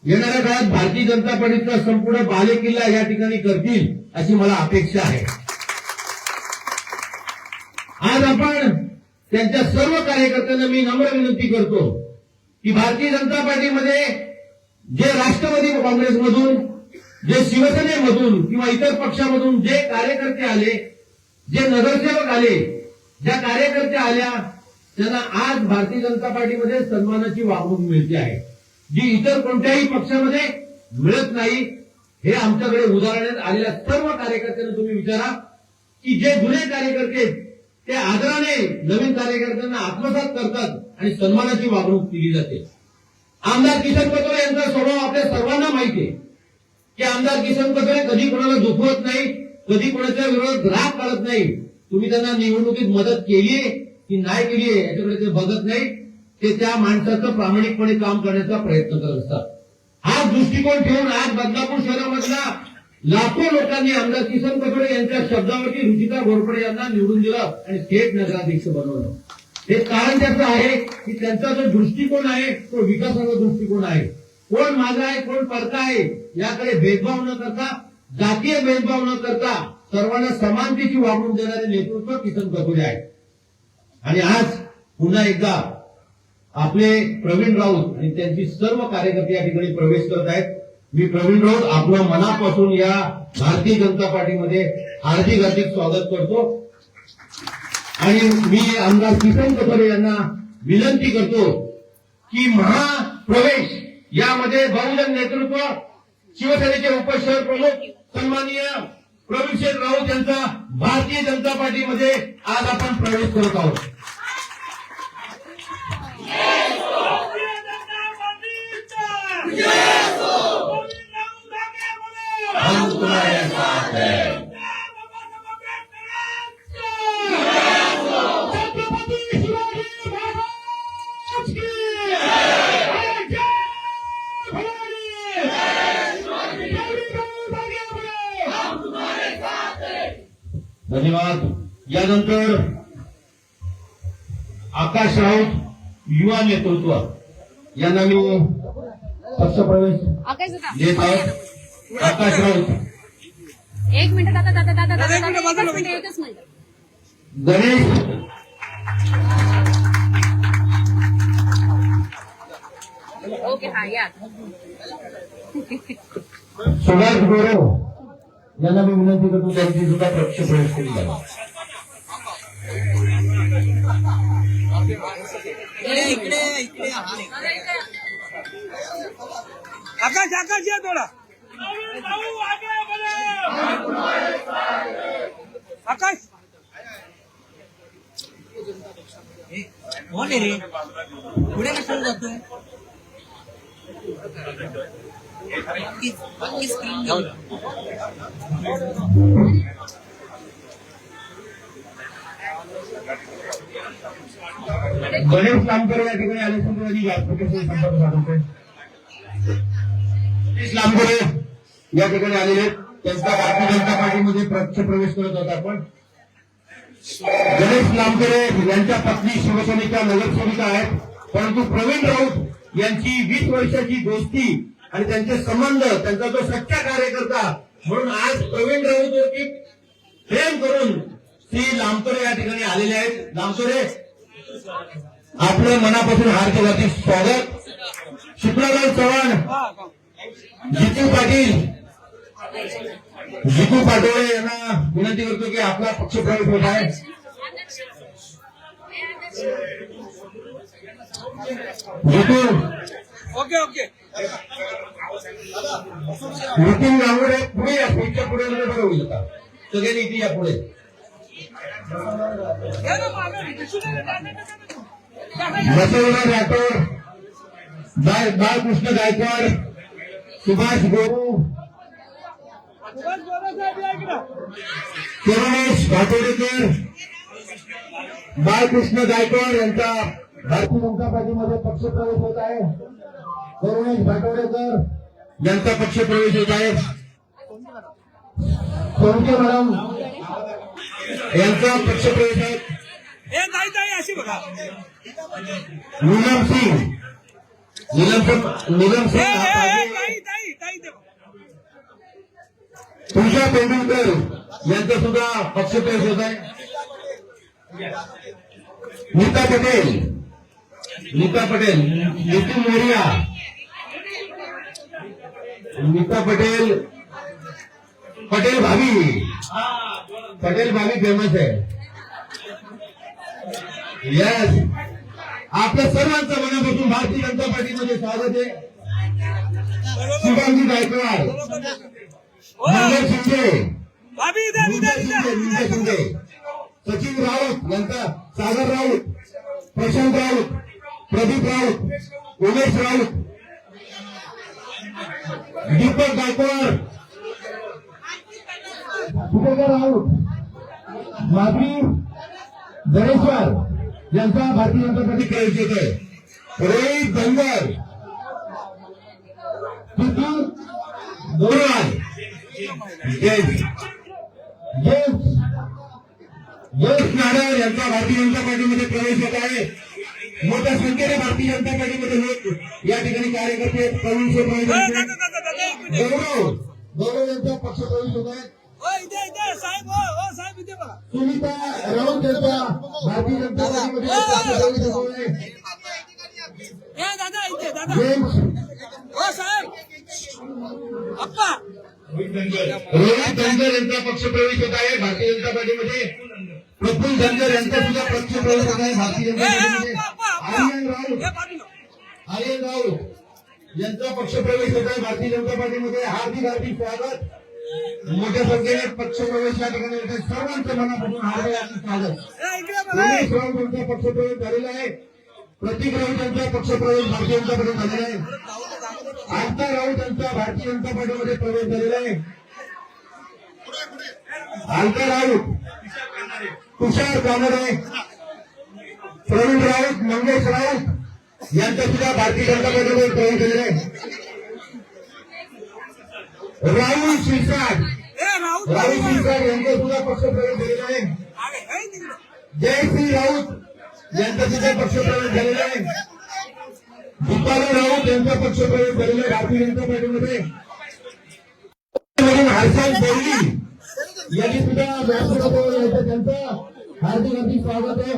येणाऱ्या काळात भारतीय जनता पार्टीचा संपूर्ण बालेकिल्ला या ठिकाणी करतील अशी मला अपेक्षा आहे. आज आपण त्यांच्या सर्व कार्यकर्त्यांना मी नम्र विनंती करतो की भारतीय जनता पार्टीमध्ये जे राष्ट्रवादी काँग्रेसमधून, जे शिवसेनेमधून किंवा इतर पक्षामधून जे कार्यकर्ते आले, जे नगरसेवक आले, ज्या कार्यकर्त्या आल्या, त्यांना आज भारतीय जनता पार्टीमध्ये सन्मानाची वागणूक मिळते आहे, जी इतर कोणत्याही पक्षामध्ये मिळत नाही. हे आमच्याकडे उदाहरणात आलेल्या सर्व कार्यकर्त्यांना तुम्ही विचारा की जे जुने कार्यकर्ते ते आदराने नवीन कार्यकर्त्यांना आत्मसात करतात आणि सन्मानाची वागणूक दिली जाते. आमदार किसन कथोरे यांचा स्वभाव आपल्या सर्वांना माहिती आहे की आमदार किसन कथोरे कधी कोणाला दुखवत नाही, कधी कोणाच्या विरोधात राग काढत नाही. तुम्ही त्यांना निवडणुकीत मदत केलीये की नाही केलीये याच्याकडे ते बघत नाही. ते त्या माणसाचं प्रामाणिकपणे काम करण्याचा प्रयत्न करत असतात. हा दृष्टिकोन ठेवून आज बदलापूर शहरामधला लाखो लोकांनी आमदार किसन कथोरे यांच्या शब्दावरती रुचिता घोरपडे यांना निवडून दिलं आणि थेट नगराध्यक्ष बनवलं. हे कारण त्याचं आहे की त्यांचा जो दृष्टिकोन आहे तो विकासाचा दृष्टिकोन आहे. कोण माझा आहे, कोण परका आहे याकडे भेदभाव न करता, जातीय भेदभाव न करता सर्वांना समानतेची वागणूक देणारे नेतृत्व किसन कथोरे आहे. आणि आज पुन्हा एकदा आपले प्रवीण राऊत आणि त्यांची सर्व कार्यकर्ते या ठिकाणी प्रवेश करत आहेत. मी प्रवीण राऊत आपल्या मनापासून या भारतीय जनता पार्टीमध्ये हार्दिक स्वागत करतो आणि मी आमदार किसन कथोरे यांना विनंती करतो की महाप्रवेश यामध्ये बहुजन नेतृत्व शिवसेनेचे उपशहर प्रमुख सन्माननीय प्रवीण राऊत यांचा भारतीय जनता पार्टीमध्ये आज आपण प्रवेश करत आहोत. हम तुम्हारे साथ हैं. धन्यवाद. यानंतर आकाश राऊत युवा नेतृत्व यांना मी पक्षप्रवेश देत आहोत. आकाश राऊत. एक मिनिट दादा एकच मिनिट. गणेश ओके हा या. सुभाष गौरव यांना मी विनंती करतो त्यांची सुद्धा पक्षप्रवेश केली जाईल. आकाश या थोड़ा आकाश कोण आहे रे पुढे कशाला जातोय गणेश लांबकर या ठिकाणी आले संपर्क साधवतोय. गणेश लांबकर या ठिकाणी आलेले त्यांचा भारतीय जनता पार्टीमध्ये पक्षप्रवेश करत होता. आपण गणेश लांबकर यांच्या पत्नी शिवसेनेच्या नगरसेविका आहेत, परंतु प्रवीण राऊत यांची 20 वर्षाची दोस्ती आणि त्यांचे संबंध, त्यांचा जो सच्चा कार्यकर्ता म्हणून आज प्रवीण राऊत प्रेम करून श्री लांबकर या ठिकाणी आलेले आहेत. लांबकर आपलं मनापासून हार्दिक स्वागत. शुक्लालाल चव्हाण, जितू पाटोळे यांना विनंती करतो की आपला पक्षप्रवेश होत आहे. जितू ओके नितीन गांगुडे पुढे या पुढच्या पुढे बरं होईल का सगळ्यांनी इथे या पुढे. बसवराज राठोड, बाळकृष्ण गायकवाड, सुभाष गोरू, करुणेश घाटोडेकर, बाळकृष्ण गायकवाड यांचा भारतीय जनता पार्टीमध्ये पक्षप्रवेश होत आहे. करुणेश घाटोडेकर यांचा पक्षप्रवेश होत आहे. सोनके मॅडम यांचा पक्षप्रवेश आहे. अशी बघा नीलम सिंग तुषा तेंडुलकर यांचा सुद्धा पक्षप्रवेश होत आहे. नीता पटेल, नितीन मोरिया, नीता पटेल भाभी फेमस आहे. यस, आपल्या सर्वांचं मनापासून भारतीय जनता पार्टीमध्ये स्वागत आहे. शुभांगी गायकवाड, मंगल शिंदे, सचिन राऊत यांचा, सागर राऊत, प्रशांत राऊत, प्रदीप राऊत, उमेश राऊत, दीपक गायकवाड, सुभेदार राऊत, माधवी धनेश्वर यांचा भारतीय जनता पार्टी प्रवेश होत आहे. रोहित धनगर, तिथून गोरवाल, यश नाडार यांचा भारतीय जनता पार्टीमध्ये प्रवेश होत आहे. मोठ्या संख्येने भारतीय जनता पार्टीमध्ये लोक या ठिकाणी कार्यकर्ते प्रवीण गौरव यांचा पक्ष प्रवेश होत आहे. साहेब इथे बघा सुनीता राऊत यांचा भारतीय जनता पार्टीमध्ये पक्ष प्रवेश होत आहे. दादा इथे दादा जेम्स हो साहेब अप्पा रोहित धनगर यांचा पक्षप्रवेश होत आहे भारतीय जनता पार्टीमध्ये. प्रफुल्ल धनगर यांचा सुद्धा पक्षप्रवेश होत आहे भारतीय जनता पार्टीमध्ये. आर्यन राऊत यांचा पक्षप्रवेश होत आहे भारतीय जनता पार्टीमध्ये. हार्दिक हार्दिक स्वागत. मोठ्या संख्येने पक्षप्रवेश या ठिकाणी होत आहे. सर्वांचं मनापासून हार्दिक हार्दिक स्वागत. उमेश राऊत यांचा पक्षप्रवेश झालेला आहे. प्रतीक राऊत यांचा पक्षप्रवेश भारतीय जनता पार्टीत झालेला आहे. आस्था राऊत यांचा भारतीय जनता पार्टीमध्ये प्रवेश झालेला आहे. आस्था राऊत, तुषार कानडे, प्रवीण राऊत, मंगेश राऊत यांचा सुद्धा भारतीय जनता पार्टीमध्ये प्रवेश झालेला आहे. राहुल शिरसाट यांचा सुद्धा पक्षप्रवेश झालेला आहे. जयश्री राऊत यांचा सुद्धा पक्षप्रवेश झालेला आहे. दीपाली राऊत यांचा पक्षप्रवेश झालेला आहे भारतीय जनता पार्टीमध्ये. हर्षल बोरली यांनी सुद्धा व्यासपीठावर यायचं त्यांचं हार्दिक हार्दिक स्वागत आहे.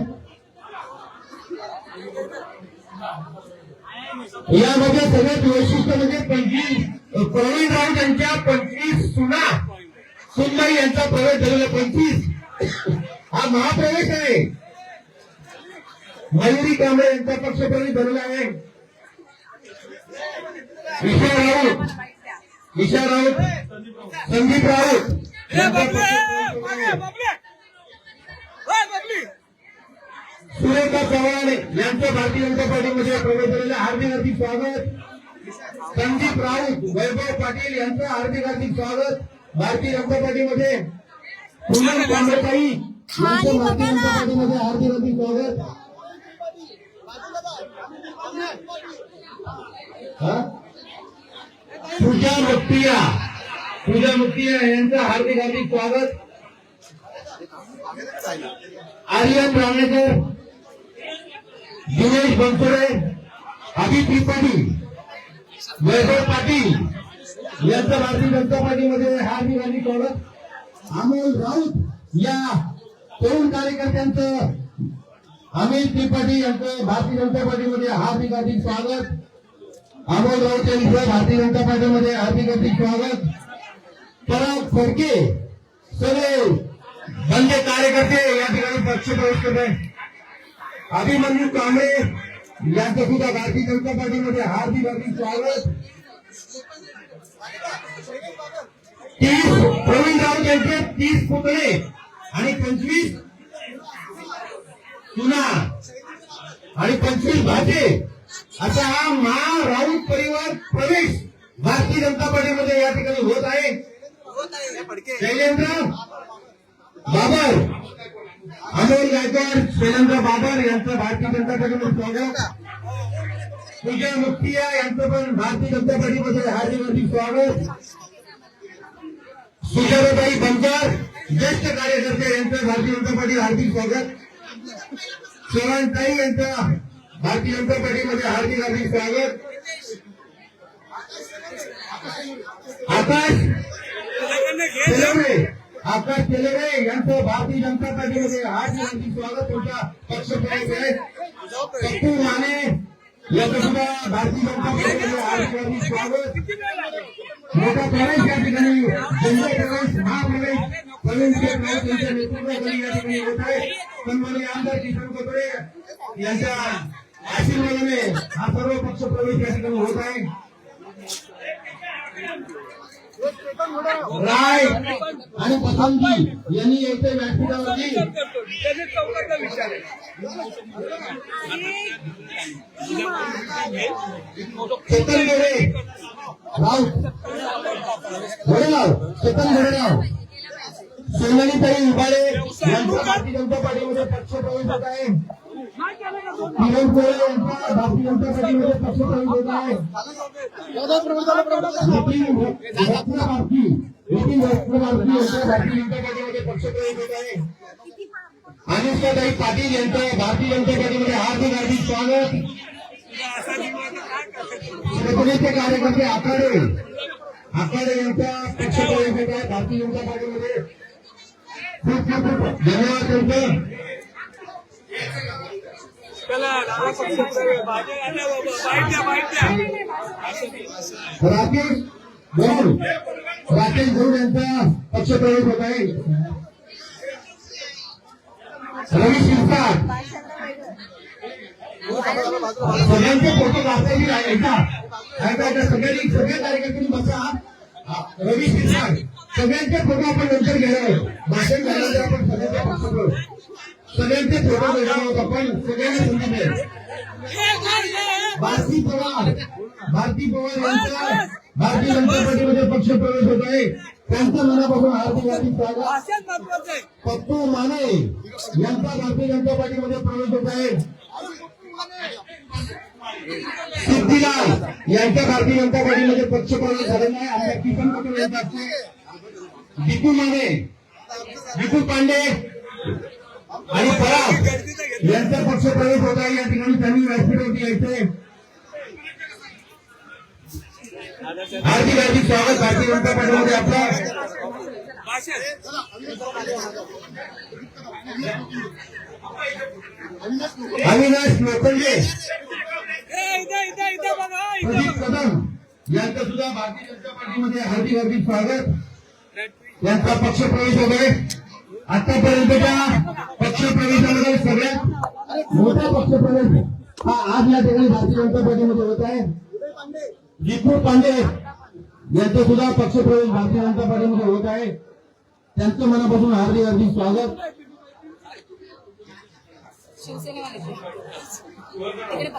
यामध्ये सगळ्यात वैशिष्ट्य म्हणजे 25 प्रवीण राऊत यांच्या 25 सुनबाई यांचा प्रवेश झालेला 25 हा महाप्रवेश आहे. मयुरी कांबळे यांचा पक्षप्रवेश झालेला आहे. ईशा राऊत, संदीप राऊत सुरेखा चव्हाण यांचं भारतीय जनता पार्टीमध्ये प्रवेश झालेला. हार्दिक हार्दिक स्वागत. संदीप राऊत, वैभव पाटील यांचं हार्दिक हार्दिक स्वागत भारतीय जनता पार्टीमध्ये. पूनम कांबळेताई यांचं भारतीय जनता पार्टीमध्ये हार्दिक हार्दिक स्वागत. पूजा मुक्तिया यांचं हार्दिक हार्दिक स्वागत. आर्यन राणेकर, दिनेश बनसोडे, अभि त्रिपाठी, वैभव पाटील यांचं भारतीय जनता पार्टीमध्ये हार्दिक हार्दिक स्वागत. अमोल राऊत या तरुण कार्यकर्त्यांचं अमित त्रिपाठी यांचं भारतीय जनता पार्टीमध्ये हार्दिक हार्दिक स्वागत. अमोल राऊत यांचं भारतीय जनता पार्टीमध्ये हार्दिक हार्दिक स्वागत. पराग फडके सगळे बंदे कार्यकर्ते या ठिकाणी पक्षप्रवेश करत आहेत. अभिमन्यू कांबळे यांचं सुद्धा भारतीय जनता पार्टीमध्ये हार्दिक हार्दिक स्वागत. 30 प्रवीण राऊत यांचे 30 पुतळे आणि 25 सुना आणि 25 भाचे असा हा महा राऊत परिवार प्रवेश भारतीय जनता पार्टीमध्ये या ठिकाणी होत आहे. शैलेंद्र बाबर, अमोल गायकवाड, शैलेंद्र बाबर यांचं भारतीय जनता पार्टीमध्ये स्वागत. पूजा मुक्तिया यांचं पण भारतीय जनता पार्टीमध्ये हार्दिक हार्दिक स्वागत. सुजाताताई बनकर ज्येष्ठ कार्यकर्ते यांचं भारतीय जनता पार्टी हार्दिक स्वागत. चव्हाणताई यांचं भारतीय जनता पार्टीमध्ये हार्दिक हार्दिक स्वागत. आकाश तेलरे यांचं भारतीय जनता पार्टीमध्ये हार्दिक हार्दिक स्वागत. तुमचा पक्षप्रवेश आहे. पप्पू माने यांचं सुद्धा भारतीय जनता पार्टीमध्ये हार्दिक हार्दिक स्वागत. मोठा प्रवेश या ठिकाणी जनता प्रवेश महाप्रवेश प्रवीण शेठ राऊत यांच्या नेतृत्वाखाली या ठिकाणी होत आहे. सन्माननीय आमदार किशन कोथळे यांच्या आशीर्वादाने हा सर्व पक्ष प्रवेश या ठिकाणी होत आहे. राय आणि पसंती यांनी येथे व्यासपीठावरती चेतन गोरे राऊत चेतन गोरेराव, सोनालीताई उबाळे यांचा भारतीय जनता पार्टीमध्ये पक्षप्रवेश होत आहे. किरण गोरे यांचा भारतीय जनता पार्टीमध्ये पक्षप्रवेश होत आहे. नितीन रत्नभारती यांचा भारतीय जनता पार्टीमध्ये पक्षप्रवेश होत आहे. अनुष्काताई पाटील यांचं भारतीय जनता पार्टीमध्ये हार्दिक हार्दिक स्वागत. शिवसेनेचे कार्यकर्ते आखाडे यांचा पक्षप्रवेश होत आहे भारतीय जनता पार्टीमध्ये. खूप खूप धन्यवाद त्यांचं. राकेश बोल राकेश गौड यांचा पक्षप्रवेश होत आहे. रवी शिरसाट सगळ्यांचे फोटो दाखवायचे सगळ्या कार्यकर्त्यांनी बसा. रवी शिरसाट सगळ्यांचे फोटो आपण नंतर घेणार. भाषण झाल्यानंतर आपण सगळ्यांचे फोटो घेणार आहोत. आपण सगळ्यांना संधी मिळेल. भारती पवार यांचा भारतीय जनता पार्टीमध्ये पक्षप्रवेश होत आहे. त्यांचं मनापासून हार्दिक स्वागत. भाषण महत्वाचं आहे. पप्पू माने यांचा भारतीय जनता पार्टीमध्ये प्रवेश होत आहे. सिद्धिलाल यांच्या भारतीय जनता पार्टीमध्ये पक्षप्रवेश झालेला आहे. आमच्या किसन पटेल यांचा दीपू माने, दीपू पांडे आणि पराग यांचा पक्षप्रवेश होत आहे. या ठिकाणी त्यांनी व्यासपीठावरती यायचंय. हार्दिक स्वागत भारतीय जनता पार्टीमध्ये आपलं. भाषण अविनाश लोखंडे, इथं बघा प्रदीप कदम यांचं सुद्धा भारतीय जनता पार्टीमध्ये हार्दिक स्वागत. यांचा पक्षप्रवेश होत आहे. आतापर्यंतच्या पक्षप्रवेशामध्ये सगळ्यात मोठा पक्षप्रवेश हा आज या ठिकाणी भारतीय जनता पार्टीमध्ये होत आहे. दीपू पांडे यांचं सुद्धा पक्षप्रवेश भारतीय जनता पार्टीमध्ये होत आहे. त्यांचं मनापासून हार्दिक स्वागत.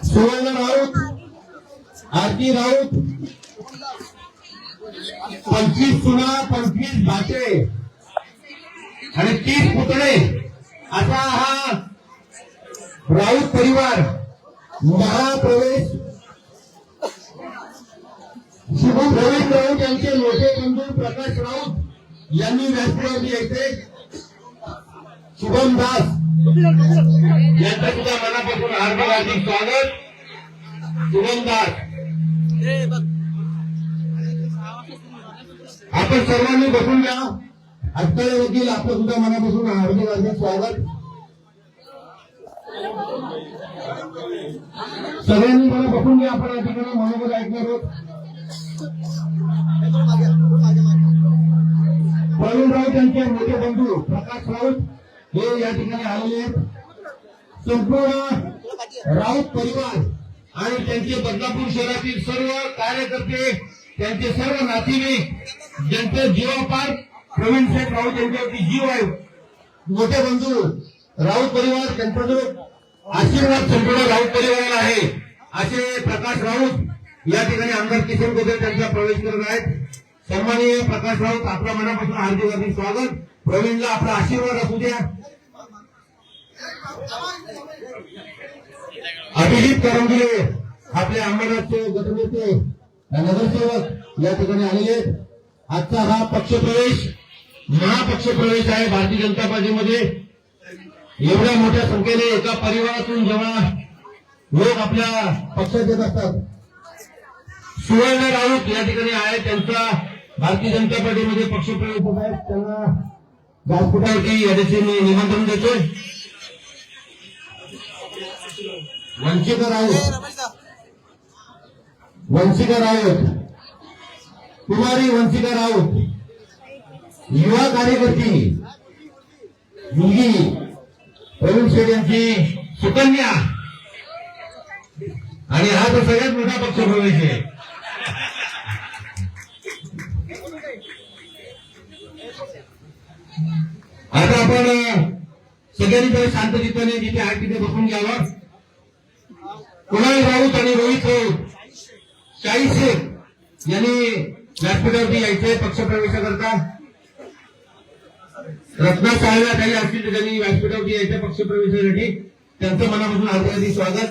सुवर्ण राऊत, आरती राऊत, 25 सुना, 25 भाचे आणि 30 पुतळे असा हा राऊत परिवार महाप्रवेश. शुभम रवींद्र राऊत यांचे मोठे बंधू प्रकाश राऊत यांनी व्यासपीठावरती यायचे. शुभम दास यांचं सुद्धा मनापासून हार्दिक स्वागत. शुभम दास, आपण सर्वांनी बसून घ्या. अत्तळे वकील आपलं सुद्धा मनापासून हार्दिक स्वागत. सगळ्यांनी मला बसून घ्या. आपण या ठिकाणी मनोगत ऐकणार आहोत. प्रवीण राऊत यांचे मोठे बंधू प्रकाश राऊत हे या ठिकाणी आलेले आहेत. संपूर्ण राऊत परिवार आणि त्यांचे बदलापूर शहरातील सर्व कार्यकर्ते, त्यांचे सर्व नातेवाईक, ज्यांचे जीवापार प्रवीण शेठ राऊत यांच्यावरती जीव आहे, मोठे बंधू राऊत परिवार, त्यांचा जो आशीर्वाद संपूर्ण राऊत परिवाराला आहे असे प्रकाश राऊत या ठिकाणी आमदार किशन गोदर त्यांचा प्रवेश करत आहेत. सन्माननीय प्रकाश राऊत, आपल्या मनापासून हार्दिक स्वागत. प्रवीणला आपला आशीर्वाद असू द्या. अभिजित करंगुले आपले अंबरनाथचे गटनेते नगरसेवक या ठिकाणी आलेले आहेत. आजचा हा पक्षप्रवेश महापक्षप्रवेश आहे भारतीय जनता पार्टीमध्ये. एवढ्या मोठ्या संख्येने एका परिवारातून जेव्हा लोक आपल्या पक्षात येत असतात. सुवर्ण राऊत या ठिकाणी आहे, त्यांचा भारतीय जनता पार्टीमध्ये पक्षप्रवेश होत आहे. त्यांना व्यासपीठावरती याचे मी निमंत्रण देतोय. वंशिका राऊत, कुमारी वंशिका राऊत, युवा कार्यकर्ती मुलगी प्रवीण शेठ यांची सुकन्या. आणि हा तर सगळ्यात मोठा पक्षप्रवेश आहे. आता आपण सगळ्यांनी जर शांत चित्ताने जिथे आहे तिथे बसून घ्यावं. कुणाल राऊत आणि रोहित राऊत 40 यांनी व्यासपीठावरती यायचंय पक्षप्रवेशाकरता. रत्ना साहेब काही असतील तर त्यांनी व्यासपीठावरती यायचं पक्षप्रवेशासाठी. त्यांचं मनापासून हार्दिक स्वागत.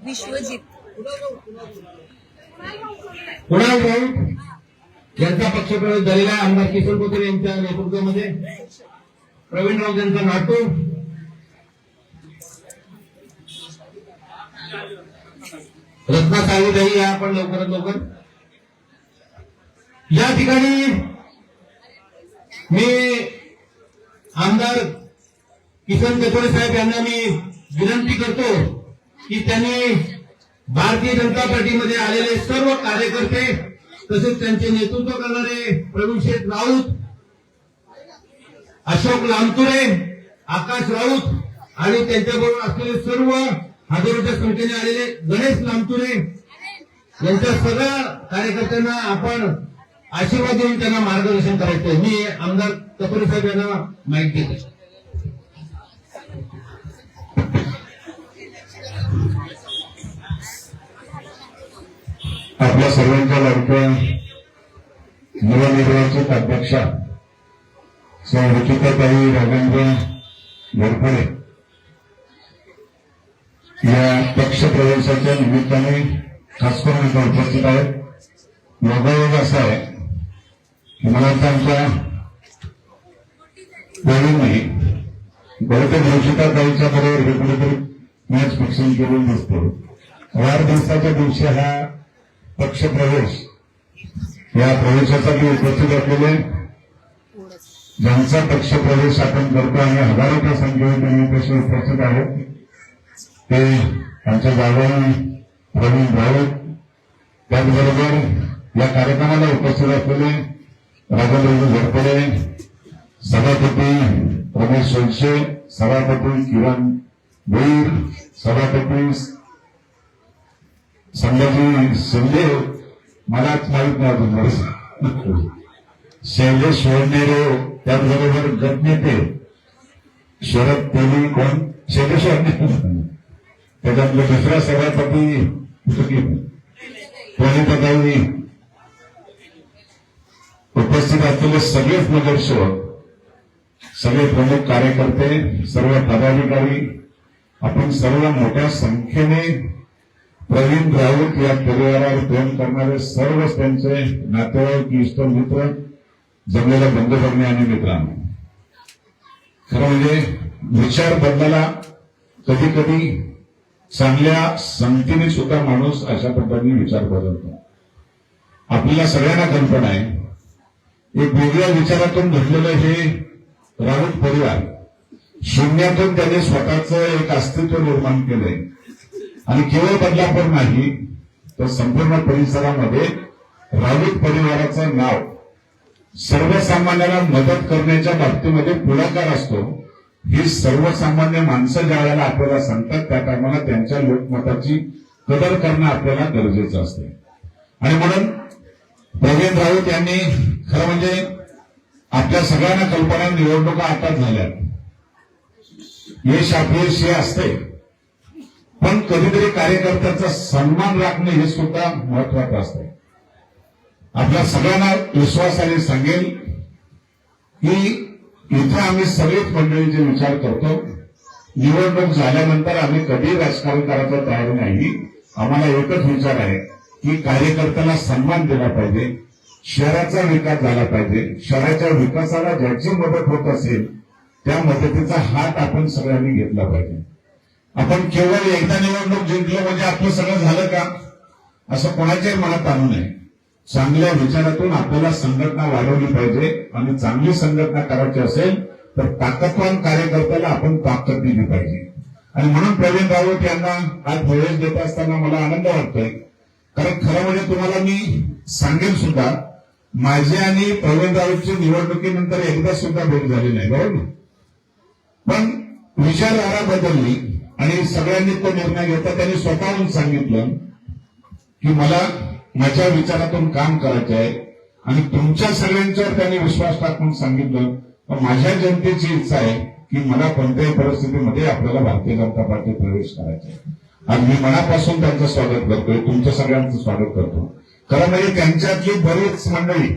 विश्वजित कुणाल राऊत यांचा पक्षप्रवेश झालेला आहे आमदार किशोर कोथरे यांच्या नेतृत्वामध्ये. प्रवीण राऊत यांचा नातू रत्ना साहेबही या आपण लवकरात लवकर. या ठिकाणी मी आमदार किसन कथोरे साहेब यांना मी विनंती करतो की त्यांनी भारतीय जनता पार्टीमध्ये आलेले सर्व कार्यकर्ते तसेच त्यांचे नेतृत्व करणारे प्रवीण शेठ राऊत, अशोक लामतुरे, आकाश राऊत आणि त्यांच्याबरोबर असलेले सर्व हजारोच्या संख्येने आलेले गणेश लामतुरे यांच्या सगळ्या कार्यकर्त्यांना आपण आशीर्वाद देऊन त्यांना मार्गदर्शन करायचंय. मी आमदार तपरे साहेब यांना माहिती देतो. आपल्या सर्वांच्या लाडक्या नवनिर्वाचित अध्यक्षा श्री रुचिताताई राजेंद्र घोरपडे या पक्षप्रवेशाच्या निमित्ताने खास करून इथं उपस्थित आहेत. योगायोग असा आहे की मला वाटतं आमच्या प्रवीणने बहुतेक रुचिताताईच्या बरोबर हे कुठेतरी मॅच फिक्सिंग करून दिसतो. वाढदिवसाच्या दिवशी हा पक्षप्रवेश या प्रवेशासाठी उपस्थित असलेले ज्यांचा पक्षप्रवेश आपण करतो आणि हजारोच्या संख्येने त्यांनी कसे उपस्थित आहेत ते आमच्या जागरण प्रवीण राऊत, त्याचबरोबर या कार्यक्रमाला उपस्थित असलेले राजेंद्र घोरपडे, सभापती रमेश सोनशे, सभापती किरण भोईर, सभापती संभाजी शिंदे, मलाच माहीत नाही अजून शैलेश वडनेरे, त्याचबरोबर गटनेते शरद तेली, कोण शैलेश वडनेरे, त्याच्यातले दुसरा सभापती प्रणिताताई, उपस्थित असलेले सगळेच नगरसेवक, सगळे प्रमुख कार्यकर्ते, सर्व पदाधिकारी, आपण सर्व मोठ्या संख्येने प्रवीण राऊत या परिवारावर प्रेम करणारे सर्वच त्यांचे नातेवाईक, इष्ट मित्र, जमलेल्या बंधुभगिनी आणि मित्रांनो, खरं म्हणजे विचार बदलायला कधी कधी चांगल्या संगतीने सुद्धा माणूस अशा पद्धतीने विचार बदलतो. आपल्याला सगळ्यांना कल्पना आहे एक वेगळ्या विचारातून घडलेलं हे राऊत परिवार शून्यातून त्याने स्वतःचं एक अस्तित्व निर्माण केलंय आणि केवळ बदलापूर नाही तर संपूर्ण परिसरामध्ये राऊत परिवाराचं नाव सर्वसामान्याला मदत करण्याच्या बाबतीमध्ये पुढाकार असतो. ही सर्वसामान्य माणसं ज्या वेळेला आपल्याला सांगतात त्या टायमाला त्यांच्या लोकमताची कदर करणं आपल्याला गरजेचं असते. आणि म्हणून प्रवीण राऊत यांनी खरं म्हणजे आपल्या सगळ्यांना कल्पना निवडणुका आताच झाल्या, यश अपयश हे असते, पण कधीतरी कार्यकर्त्याचा सन्मान राखणे हे सुद्धा महत्वाचं असते. आपल्या सगळ्यांना विश्वासाने सांगेल की इथं आम्ही सगळेच मंडळी जे विचार करतो, निवडणूक झाल्यानंतर आम्ही कधी राजकारण करायचं तयार नाही. आम्हाला एकच विचार आहे की कार्यकर्त्याला सन्मान दिला पाहिजे, शहराचा विकास झाला पाहिजे, शहराच्या विकासाला ज्याची मदत होत असेल त्या मदतीचा हात आपण सगळ्यांनी घेतला पाहिजे. आपण केवळ एकदा निवडणूक जिंकलो म्हणजे आपलं सगळं झालं का असं कोणाच्याही मनात आणू नये. चांगल्या विचारातून आपल्याला संघटना वाढवली पाहिजे आणि चांगली संघटना करायची असेल तर ताकदवान कार्यकर्त्याला आपण ताकद दिली पाहिजे. आणि म्हणून प्रवीण राऊत यांना आज प्रवेश देत असताना मला आनंद वाटतोय, कारण खरं म्हणजे तुम्हाला मी सांगेन सुद्धा माझी आणि प्रवीण राऊतची निवडणुकीनंतर एकदा सुद्धा भेट झाली नाही, बरोबर. पण विचारधारा बदलली आणि सगळ्यांनी तो निर्णय घेतला. त्यांनी स्वतःहून सांगितलं की मला माझ्या विचारातून काम करायचे आहे आणि तुमच्या सगळ्यांच्यावर त्यांनी विश्वास टाकून सांगितलं तर माझ्या जनतेची इच्छा आहे की मला कोणत्याही परिस्थितीमध्ये आपल्याला भारतीय जनता पार्टीत प्रवेश करायचा आहे. आज मी मनापासून त्यांचं स्वागत करतोय, तुमच्या सगळ्यांचं स्वागत करतो. खरं म्हणजे त्यांच्यातली बरीच मंडळी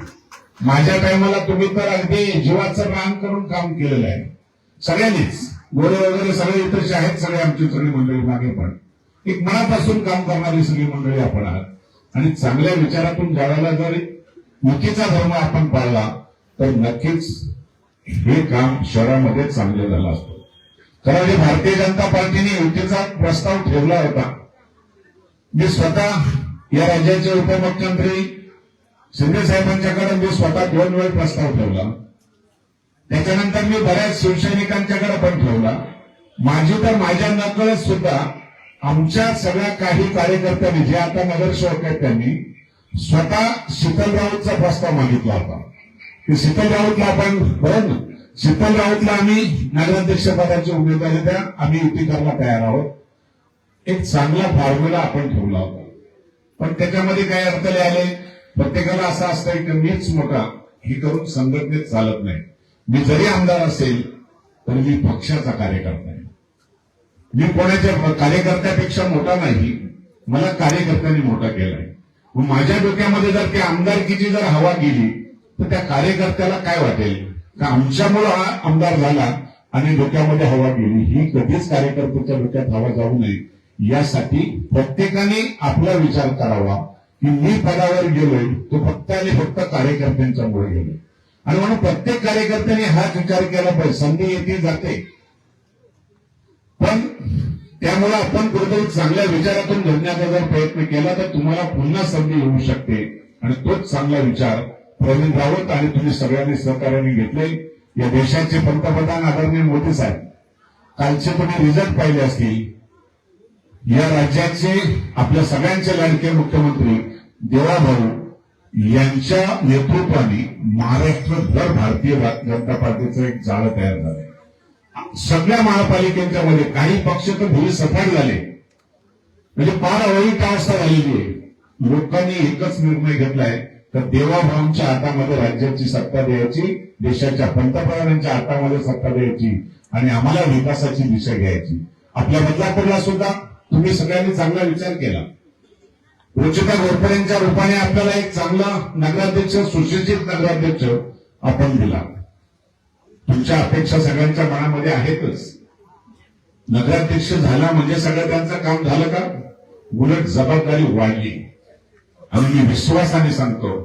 माझ्या टायमाला तुम्ही तर अगदी जीवाचं रान करून काम केलेलं आहे. सगळ्यांनीच गोरे वगैरे सगळे इतर आहेत, सगळे आमची सगळी मंडळी मागे पण एक मनापासून काम करणारी सगळी मंडळी आपण आहात. आणि चांगल्या विचारातून ज्यावेळेला जर युतीचा धर्म आपण पाळला तर नक्कीच हे काम शहरामध्ये चांगलं झालं असतं. खरं म्हणजे भारतीय जनता पार्टीने युतीचा प्रस्ताव ठेवला होता. मी स्वतः या राज्याचे उपमुख्यमंत्री शिंदे साहेबांच्याकडे मी स्वतः 2 वेळ प्रस्ताव ठेवला. त्याच्यानंतर मी बऱ्याच शिवसैनिकांच्याकडे पण ठेवला. माझी तर माझ्या नकळत सुद्धा आमच्या सगळ्या काही कार्यकर्त्यांनी जे आता नगरसेवक आहेत त्यांनी स्वतः शीतल राऊतचा प्रस्ताव मागितला होता की शीतल राऊतला आपण बरोबर ना, शीतल राऊतला आम्ही नगराध्यक्ष पदाची उमेदवारी द्या, आम्ही युती करायला तयार आहोत. एक चांगला फॉर्म्युला आपण ठेवला होता. पण त्याच्यामध्ये काय अडथळे आले. प्रत्येकाला असं असतंय की मीच मोठा, हे करून संघटनेत चालत नाही. मी जरी आमदार असेल तरी मी पक्षाचा कार्यकर्ता आहे. मी कोणाच्या कार्यकर्त्यापेक्षा मोठा नाही, मला कार्यकर्त्यांनी मोठा केलाय. मग माझ्या डोक्यामध्ये जर त्या आमदारकीची जर हवा गेली तर त्या कार्यकर्त्याला काय वाटेल का आमच्यामुळे हा आमदार झाला आणि डोक्यामध्ये हवा गेली. ही कधीच कार्यकर्त्याच्या डोक्यात हवा जाऊ नये, यासाठी प्रत्येकाने आपला विचार करावा की मी पदावर गेलोय तो फक्त आणि फक्त कार्यकर्त्यांच्यामुळे गेलोय. आणि म्हणून प्रत्येक कार्यकर्त्याने हाच विचार केला पाहिजे. संधी येते जाते, पण त्यामुळे आपण कुठेतरी चांगल्या विचारातून घडण्याचा जर प्रयत्न केला तर तुम्हाला पुन्हा संधी येऊ शकते. आणि तोच चांगला विचार प्रवीण राऊत आणि तुम्ही सगळ्यांनी सहकार्याने घेतले. या देशाचे पंतप्रधान आदरणीय मोदी साहेब, कालचे तुम्ही रिझल्ट पाहिले असतील. या राज्याचे आपल्या सगळ्यांचे लाडके मुख्यमंत्री देवाभाऊ यांच्या नेतृत्वाने महाराष्ट्रभर भारतीय जनता पार्टीचं एक जाळं तयार झालं. सगळ्या महापालिकेच्या मध्ये काही पक्ष तर भुई सफाट झाले, म्हणजे फार अवैध अवस्था झालेली आहे. लोकांनी एकच निर्णय घेतलाय तर देवाभाऊंच्या हातामध्ये राज्याची सत्ता द्यायची, देशाच्या पंतप्रधानांच्या हातामध्ये सत्ता द्यायची आणि आम्हाला विकासाची दिशा घ्यायची. आपल्या बदलापूरला सुद्धा तुम्ही सगळ्यांनी चांगला विचार केला. रुचिता घोरपडेंच्या रूपाने आपल्याला एक चांगला नगराध्यक्ष, सुशिक्षित नगराध्यक्ष आपण दिला. तुमच्या अपेक्षा सगळ्यांच्या मनामध्ये आहेतच. नगराध्यक्ष झाला म्हणजे सगळं त्यांचं काम झालं का? उलट जबाबदारी वाढली. आणि मी विश्वासाने सांगतो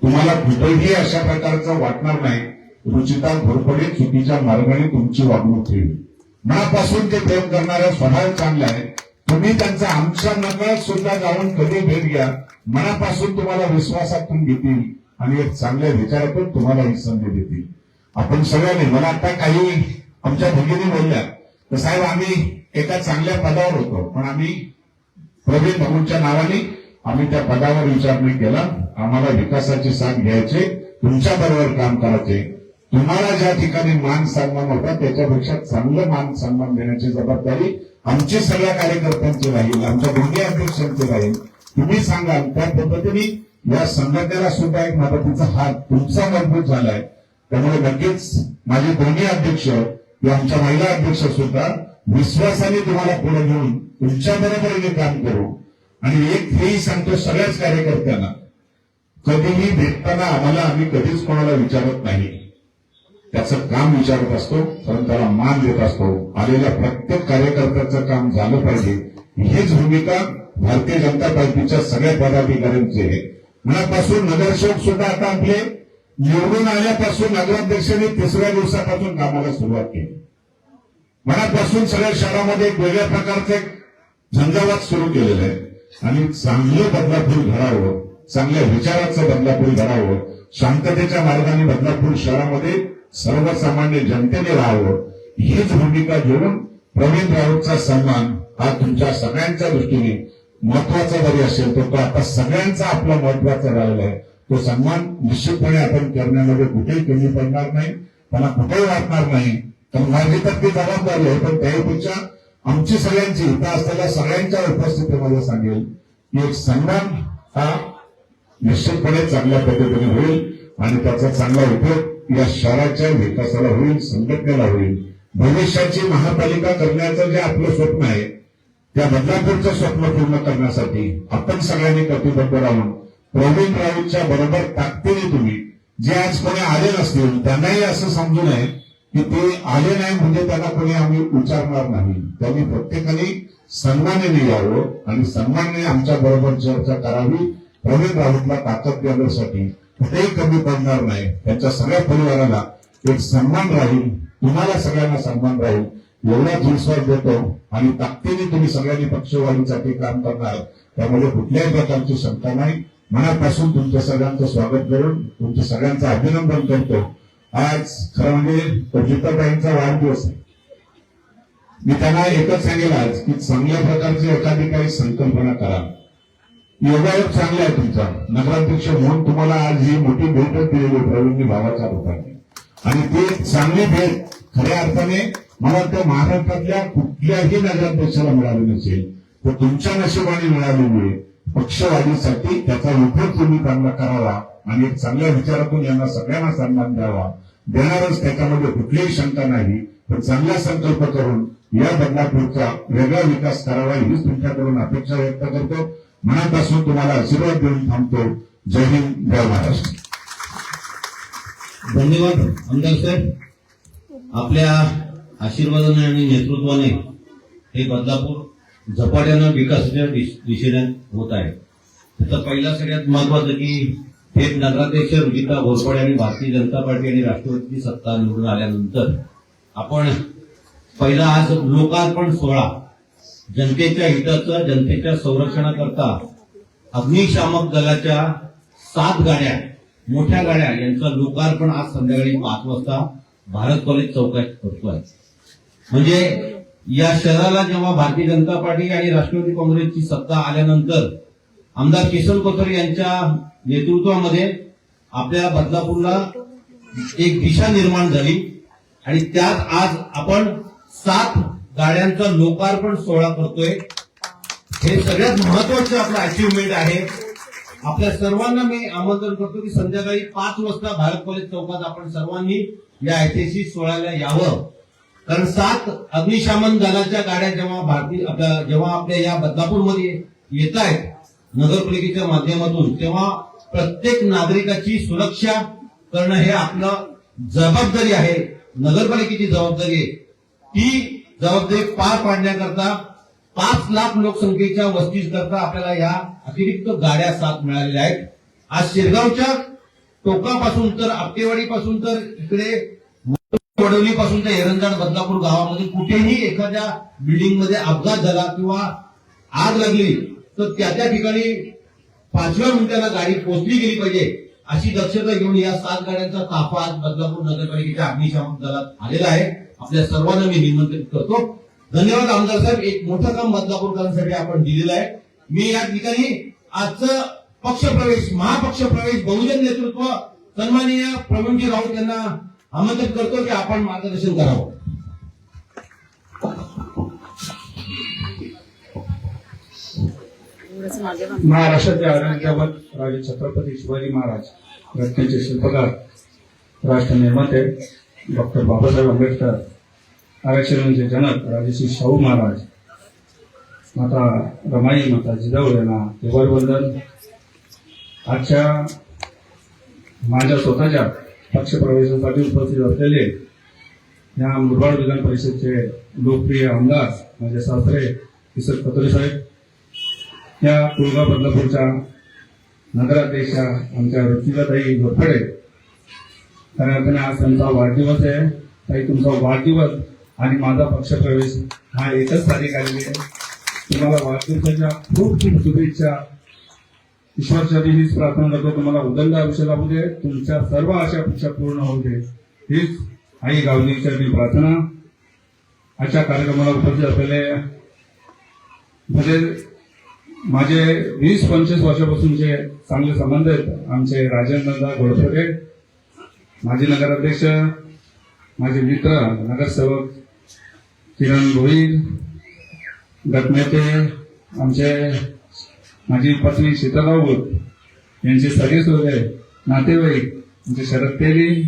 तुम्हाला कुठेही अशा प्रकारचं वाटणार नाही. रुचिता घोरपडे चुकीच्या मार्गाने तुमची वागणूक ठेवली. मनापासून ते प्रेम करणारा स्वभाव चांगला आहे. तुम्ही त्यांचा आमच्या नकळत सुद्धा जाऊन कधी भेट घ्या. मनापासून तुम्हाला विश्वासातून घेतील आणि एक चांगल्या विचारातून तुम्हाला ही संधी देतील. आपण सगळ्यांनी, मला आता काही आमच्या भगिनी बोलल्या तर साहेब आम्ही एका चांगल्या पदावर होतो, पण आम्ही प्रवीण भाऊंच्या नावाने आम्ही त्या पदावर विचार नाही केला. आम्हाला विकासाची साथ घ्यायचे, तुमच्या बरोबर काम करायचे. तुम्हाला ज्या ठिकाणी मान सन्मान होता त्याच्यापेक्षा चांगलं मान सन्मान देण्याची जबाबदारी आमची सगळ्या कार्यकर्त्यांची राहील, आमच्या दोन्ही अध्यक्षांची राहील. तुम्ही सांगाल त्या पद्धतीने या संघटनेला सुद्धा एक मदतीचा हात तुमचा मजबूत झालाय. त्यामुळे नक्कीच माझे दोन्ही अध्यक्ष किंवा आमच्या महिला अध्यक्ष सुद्धा विश्वासाने तुम्हाला पुढे घेऊन तुमच्या बरोबरीने काम करू. आणि एक हेही सांगतो सगळ्याच कार्यकर्त्यांना, कधीही भेटताना आम्ही कधीच कोणाला विचारत नाही, त्याचं काम विचारत असतो, कारण त्याला मान देत असतो. आलेल्या प्रत्येक कार्यकर्त्याचं काम झालं पाहिजे, हीच भूमिका भारतीय जनता पार्टीच्या सगळ्या पदाधिकाऱ्यांची आहे. मनापासून नगरसेवक सुद्धा आता आपले निवडून आल्यापासून नगराध्यक्षांनी 3ऱ्या दिवसापासून कामाला सुरुवात केली. मनापासून सगळ्या शहरामध्ये एक वेगळ्या प्रकारचं एक झंझावात सुरू केलेलं आहे. आणि चांगलं बदलापूर घडावं, चांगल्या विचाराचं बदलापूर घडावं, शांततेच्या मार्गाने बदलापूर शहरामध्ये सर्वसामान्य जनतेने राहावं, हीच भूमिका घेऊन प्रवीण राऊतचा सन्मान हा तुमच्या सगळ्यांच्या दृष्टीने महत्वाचा जरी असेल तर तो आता सगळ्यांचा आपला महत्वाचा राहिला आहे. तो सन्मान निश्चितपणे आपण करण्यामध्ये कुठेही कमी पडणार नाही, त्यांना कुठेही वाटणार नाही. कारण माझी तर ती जबाबदारी आहे, पण त्यापेक्षा आमची सगळ्यांची इथं असलेल्या सगळ्यांच्या उपस्थितीमध्ये सांगेल की एक सन्मान हा निश्चितपणे चांगल्या पद्धतीने होईल आणि त्याचा चांगला उपयोग या शहराच्या विकासाला होईल, संघटनेला होईल. भविष्याची महापालिका करण्याचं जे आपलं स्वप्न आहे त्या बदलापूरचं स्वप्न पूर्ण करण्यासाठी आपण सगळ्यांनी कटिबद्ध राहून प्रवीण राऊतच्या बरोबर ताकदीने तुम्ही जे आज कोणी आले नसतील त्यांनाही असं समजू नये की ते आले नाही म्हणजे त्यांना कोणी आम्ही विचारणार नाही. त्यांनी प्रत्येकाने सन्मानाने यावं आणि सन्मानाने आमच्या बरोबर चर्चा करावी. प्रवीण राऊतला ताकद देण्यासाठी कुठेही कमी पडणार नाही. त्यांच्या सगळ्या परिवाराला एक सन्मान राहील, तुम्हाला सगळ्यांना सन्मान राहील एवढाच विश्वास देतो. आणि ताकदीने तुम्ही सगळ्यांनी पक्षवाढीसाठी काम करणार, त्यामध्ये कुठल्याही प्रकारची शंका नाही. मनापासून तुमच्या सगळ्यांचं स्वागत करून तुमच्या सगळ्यांचं अभिनंदन करतो. आज खरं म्हणजे रुचिताताईंचा वाढदिवस आहे. मी त्यांना एकच सांगेल आज की चांगल्या प्रकारची एखादी काही संकल्पना करा. योगायोग चांगला आहे तुमचा. नगराध्यक्ष म्हणून तुम्हाला आज ही मोठी भेटच दिलेली प्रवीण भावाच्या रूपाने, आणि ते चांगली भेट खऱ्या अर्थाने मला वाटतं महाराष्ट्रातल्या कुठल्याही नगराध्यक्षाला मिळाली नसेल, तर तुमच्या नशिबाने मिळालेली आहे. पक्षवाढीसाठी त्याचा उपयोग तुम्ही चांगला करावा आणि एक चांगल्या विचारातून यांना सगळ्यांना सन्मान द्यावा. देणारच, त्याच्यामध्ये कुठलीही शंका नाही. पण चांगला संकल्प करून या बदलापूरचा वेगळा विकास करावा हीच तुमच्याकडून अपेक्षा व्यक्त करतो. मनापासून तुम्हाला आशीर्वाद देऊन थांबतो. जय हिंद, जय महाराष्ट्र. धन्यवाद आमदार साहेब. आपल्या आशीर्वादाने आणि नेतृत्वाने हे बदलापूर झपाट्यानं विकासाच्या दिशेने होत आहे. त्याचा पहिला सगळ्यात महत्वाचं की थेट नगराध्यक्ष रुजिता घोरपडे आणि भारतीय जनता पार्टी आणि राष्ट्रवादीची सत्ता निवडून आल्यानंतर आपण पहिला आज लोकार्पण सोहळा जनतेच्या हिताचं, जनतेच्या संरक्षणाकरता अग्निशामक दलाच्या 7 गाड्या, मोठ्या गाड्या यांचं लोकार्पण आज संध्याकाळी 5 वाजता भारत कॉलेज चौकात करतोय. म्हणजे या शहराला जेव्हा भारतीय जनता पार्टी आणि राष्ट्रवादी काँग्रेसची सत्ता आल्यानंतर आमदार किसन कोथर यांच्या नेतृत्वामध्ये आपल्या बदलापूरला एक दिशा निर्माण झाली आणि त्यात आज आपण 7 गाड्यांचा लोकार्पण सोहळा करतोय. हे सगळ्यात महत्वाचं आपलं अचिव्हमेंट आहे. आपल्या सर्वांना मी आमंत्रण करतो की संध्याकाळी 5 वाजता भारत कॉलेज चौकात आपण सर्वांनी या ऐतिहासिक सोहळ्याला यावं. कारण 7 अग्निशमन दलाच्या गाड्या जेव्हा आपल्या या बदलापूरमध्ये येत आहेत नगरपालिकेच्या माध्यमातून, तेव्हा प्रत्येक नागरिकाची सुरक्षा करणं हे आपलं जबाबदारी आहे, नगरपालिकेची जबाबदारी आहे. ती जबाबदारी पार पाडण्याकरता 5 लाख लोकसंख्येच्या वस्तीकरता आपल्याला या अतिरिक्त गाड्या 7 मिळालेल्या आहेत. आज शिरगावच्या टोकापासून तर आपटेवाडीपासून तर इकडे वडवलीपासून तर एरंजाड बदलापूर गावामध्ये कुठेही एखाद्या बिल्डिंगमध्ये अपघात झाला किंवा आग लागली तर त्या ठिकाणी 5व्या मिनिटाला गाडी पोहोचली गेली पाहिजे अशी दक्षता घेऊन या 7 गाड्यांचा ताफा आज बदलापूर नगरपालिकेच्या अग्निशामक दलात आलेला आहे. आपल्या सर्वांना मी निमंत्रित करतो. धन्यवाद आमदार साहेब. एक मोठं काम बदलापूरकरांसाठी आपण दिलेलं आहे. मी या ठिकाणी आजचं पक्षप्रवेश, महापक्षप्रवेश, बहुजन नेतृत्व सन्माननीय प्रवीणजी राऊत यांना आमंत्रित करतो की आपण मार्गदर्शन करावं. महाराष्ट्राचे आराध्यावर राजे छत्रपती शिवाजी महाराज रत्नाचे शिल्पकार, राष्ट्र निर्माते डॉक्टर बाबासाहेब आंबेडकर, आरक्षणांचे जनक राजश्री शाहू महाराज, माता रमाई, माता जिजाऊ यांना केवळवंदन. आजच्या माझ्या स्वतःच्या पक्षप्रवेशासाठी उपस्थित असलेले या मुरबाड विधान परिषदेचे लोकप्रिय आमदार माझे सासरे किसन कोथरे साहेब, या कुळगाव बदलापूरच्या नगराध्यक्षा आमच्या रुचिकाताई घोरपडे, खऱ्या अर्थाने आज त्यांचा वाढदिवस आहे. ताई, तुमचा वाढदिवस आणि माझा पक्षप्रवेश हा एकच तारीख आलेली आहे. तुम्हाला वाढदिवसाच्या खूप खूप शुभेच्छा. ईश्वरच्या हीच प्रार्थना करतो तुम्हाला उदंड आयुष्य लाभू दे, तुमच्या सर्व आशा अपेक्षा पूर्ण होऊ दे, हीच आई गावलीच्या प्रार्थना. आजच्या कार्यक्रमाला उपस्थित असलेले म्हणजे माझे 20-25 वर्षापासूनचे चांगले संबंध आहेत आमचे राजेंद्रदा घोरपडे, माजी नगराध्यक्ष, माझे मित्र नगरसेवक किरण भोईर, गटनेते आमचे माझी पत्नी शीतल राऊत यांचे सगळे सोयरे नातेवाईक म्हणजे शरद तेली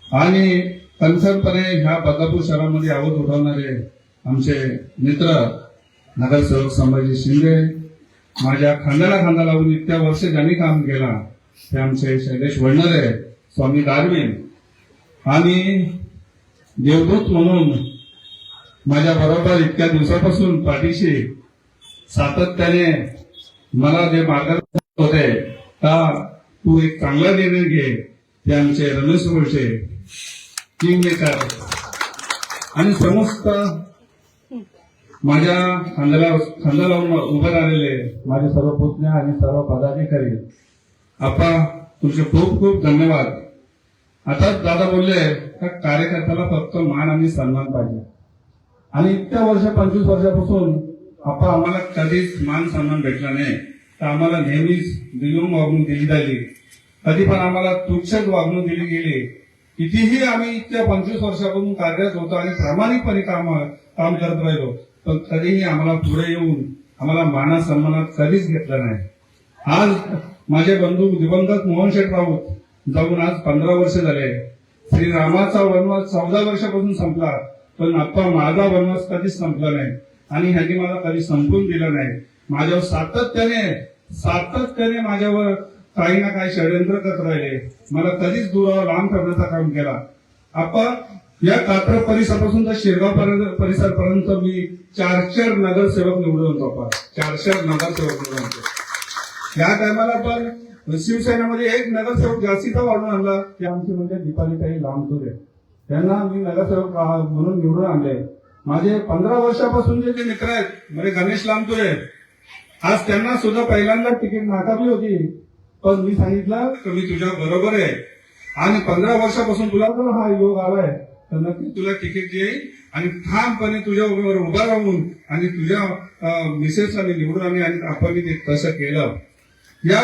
आणि कणखरपणे ह्या बदलापूर शहरामध्ये आवाज उठवणारे आमचे मित्र नगरसेवक संभाजी शिंदे, माझ्या खांद्याला खांदा लावून इतक्या वर्ष ज्यांनी काम केला ते आमचे शैलेश वडणरे, स्वामी दारवीन आणि देवदूत म्हणून माझ्या बरोबर इतक्या दिवसापासून पाठीशी सातत्याने मला जे मार्गदर्शन होते का तू एक चांगला निर्णय घे, ते आमचे रमेश वळसे, किंगमेकर आणि समस्त माझ्या खांदा लावून उभे राहिलेले माझे सर्व पुतण्या आणि सर्व पदाधिकारी, आपा तुमचे खूप खूप धन्यवाद. आता दादा बोलले का कार्यकर्त्याला फक्त मान आणि सन्मान पाहिजे आणि इतक्या वर्ष 25 वर्षापासून आपा आम्हाला कधीच मान सन्मान भेटला नाही. तर आम्हाला नेहमीच दुय्यम वागणूक दिली जाली. कधी पण आम्हाला तुच्छच वागणूक दिली गेली. कितीही आम्ही इतक्या 25 वर्षापासून कार्यरत होतो आणि प्रामाणिकपणे काम करत राहिलो, पण कधीही आम्हाला पुढे येऊन आम्हाला माना सन्मानात कधीच घेतलं नाही. आज माझे बंधू दिवंगत मोहन शेठ राऊत जाऊन आज 15 वर्ष झाले. श्रीरामाचा वनवास 14 वर्षापासून संपला, पण आता माझा वनवास कधीच संपला नाही आणि ह्यांनी मला कधी संपून दिला नाही. माझ्यावर सातत्याने माझ्यावर काही ना काही षडयंत्र करत राहिले. मला कधीच दुरावा लांब करण्याचा काम केला. आपण या कात्रज परिसरापासून तर शिरगाव परिसरपर्यंत मी 4 नगरसेवक निवडून होतो. 4 नगरसेवक निवडून होतो. या टायमाला पण शिवसेनेमध्ये एक नगरसेवक जास्तीचा वाढून आणला, ते आमचे म्हणजे दीपालीताई लांबतुरे. त्यांना मी नगरसेवक म्हणून निवडून आणले. माझे 15 वर्षापासून जे मित्र आहेत, म्हणजे गणेश लांबतुरे, आज त्यांना सुद्धा पहिल्यांदा तिकीट नाकारली होती, पण मी सांगितलं की मी तुझ्या बरोबर आहे आणि 15 वर्षापासून तुला जर हा योग आलाय तर नक्की तुला तिकीट देईल आणि ठामपणे तुझ्या उभा राहून आणि तुझ्या मिसेसला निवडून आणि आपण ते तसं केलं. या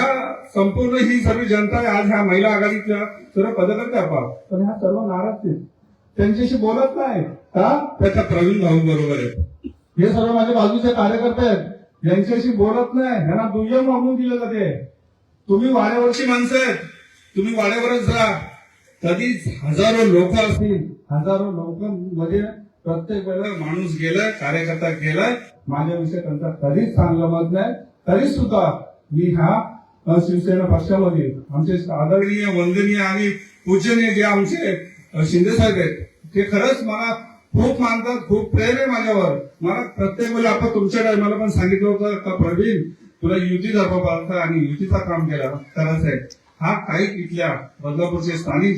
संपूर्ण ही सर्व जनता आज ह्या महिला आघाडीच्या सर्व पदाधिकारी आपण, पण ह्या सर्व नाराज आहेत, त्यांच्याशी बोलत नाही का? त्याच्या प्रवीण भाऊ बरोबर आहे. हे सर्व माझ्या बाजूचे कार्यकर्ते आहेत, यांच्याशी बोलत नाही. ह्यांना दुय्यम वागणूक दिलं जाते. तुम्ही वाड्यावरची माणसं आहेत, तुम्ही वाड्यावरच जा. कधीच हजारो लोक असतील, हजारो लोक मध्ये प्रत्येक वेळेला माणूस गेलाय, कार्यकर्ता गेलाय. माझ्याविषयी त्यांचा कधीच चांगलं मत नाही. तरी सुद्धा मी ह्या शिवसेना पक्षामध्ये आमचे आदरणीय, वंदनीय आणि पूजनीय जे आमचे शिंदे साहेब आहेत, ते खरंच मला खूप मानतात, खूप प्रेम आहे माझ्यावर. मला प्रत्येक वेळेला आपण तुमच्या टायमाला पण सांगितलं होतं का प्रवीण तुला युती दाखवा आणि युतीचा काम करायचं आहे. हा काही इथल्या बदलापूरचे स्थानिक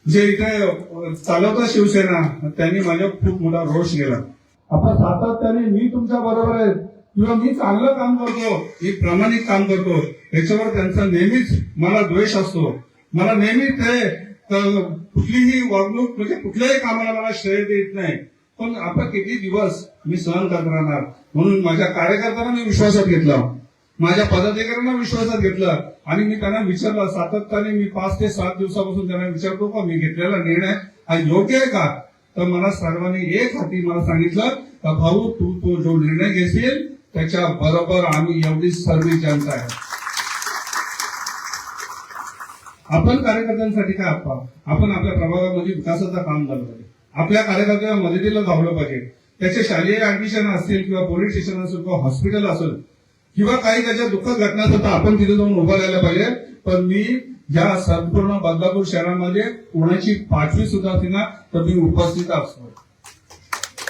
जे इथे चालवतात शिवसेना, त्यांनी माझ्या खूप मोठा रोष केला. आपण सातत्याने मी तुमच्या बरोबर आहे किंवा मी चांगलं काम करतो, मी प्रामाणिक काम करतो, याच्यावर त्यांचा नेहमीच मला द्वेष असतो. मला नेहमीच ते कुठलीही वागणूक म्हणजे कुठल्याही कामाला मला श्रेय देत नाही. पण आपण किती दिवस मी सहन करत राहणार. म्हणून माझ्या कार्यकर्त्यांना मी विश्वासात घेतला, माझ्या पदाधिकाऱ्यांना विश्वासात घेतलं आणि मी त्यांना विचारलं सातत्याने. मी 5 ते 7 दिवसापासून त्यांना विचारतो का मी घेतलेला निर्णय हा योग्य आहे का? तर मला सर्वांनी एक हाती मला सांगितलं का भाऊ तू तो जो निर्णय घेशील त्याच्या बरोबर आम्ही एवढी सर्व जनता आहे. आपण कार्यकर्त्यांसाठी काय आपण आपल्या प्रभागामध्ये विकासाचं काम झालं पाहिजे, आपल्या कार्यकर्त्यांना मदतीला धावलं पाहिजे. त्याचे शालेय ऍडमिशन असतील किंवा पोलीस स्टेशन असेल किंवा हॉस्पिटल असेल किंवा काही त्याच्या दुःखद घटना असतात तर आपण तिथे जाऊन उभं राहायला पाहिजे. पण मी या संपूर्ण बदलापूर शहरामध्ये कोणाची 5वी सुद्धा असली ना तर मी उपस्थित असतो.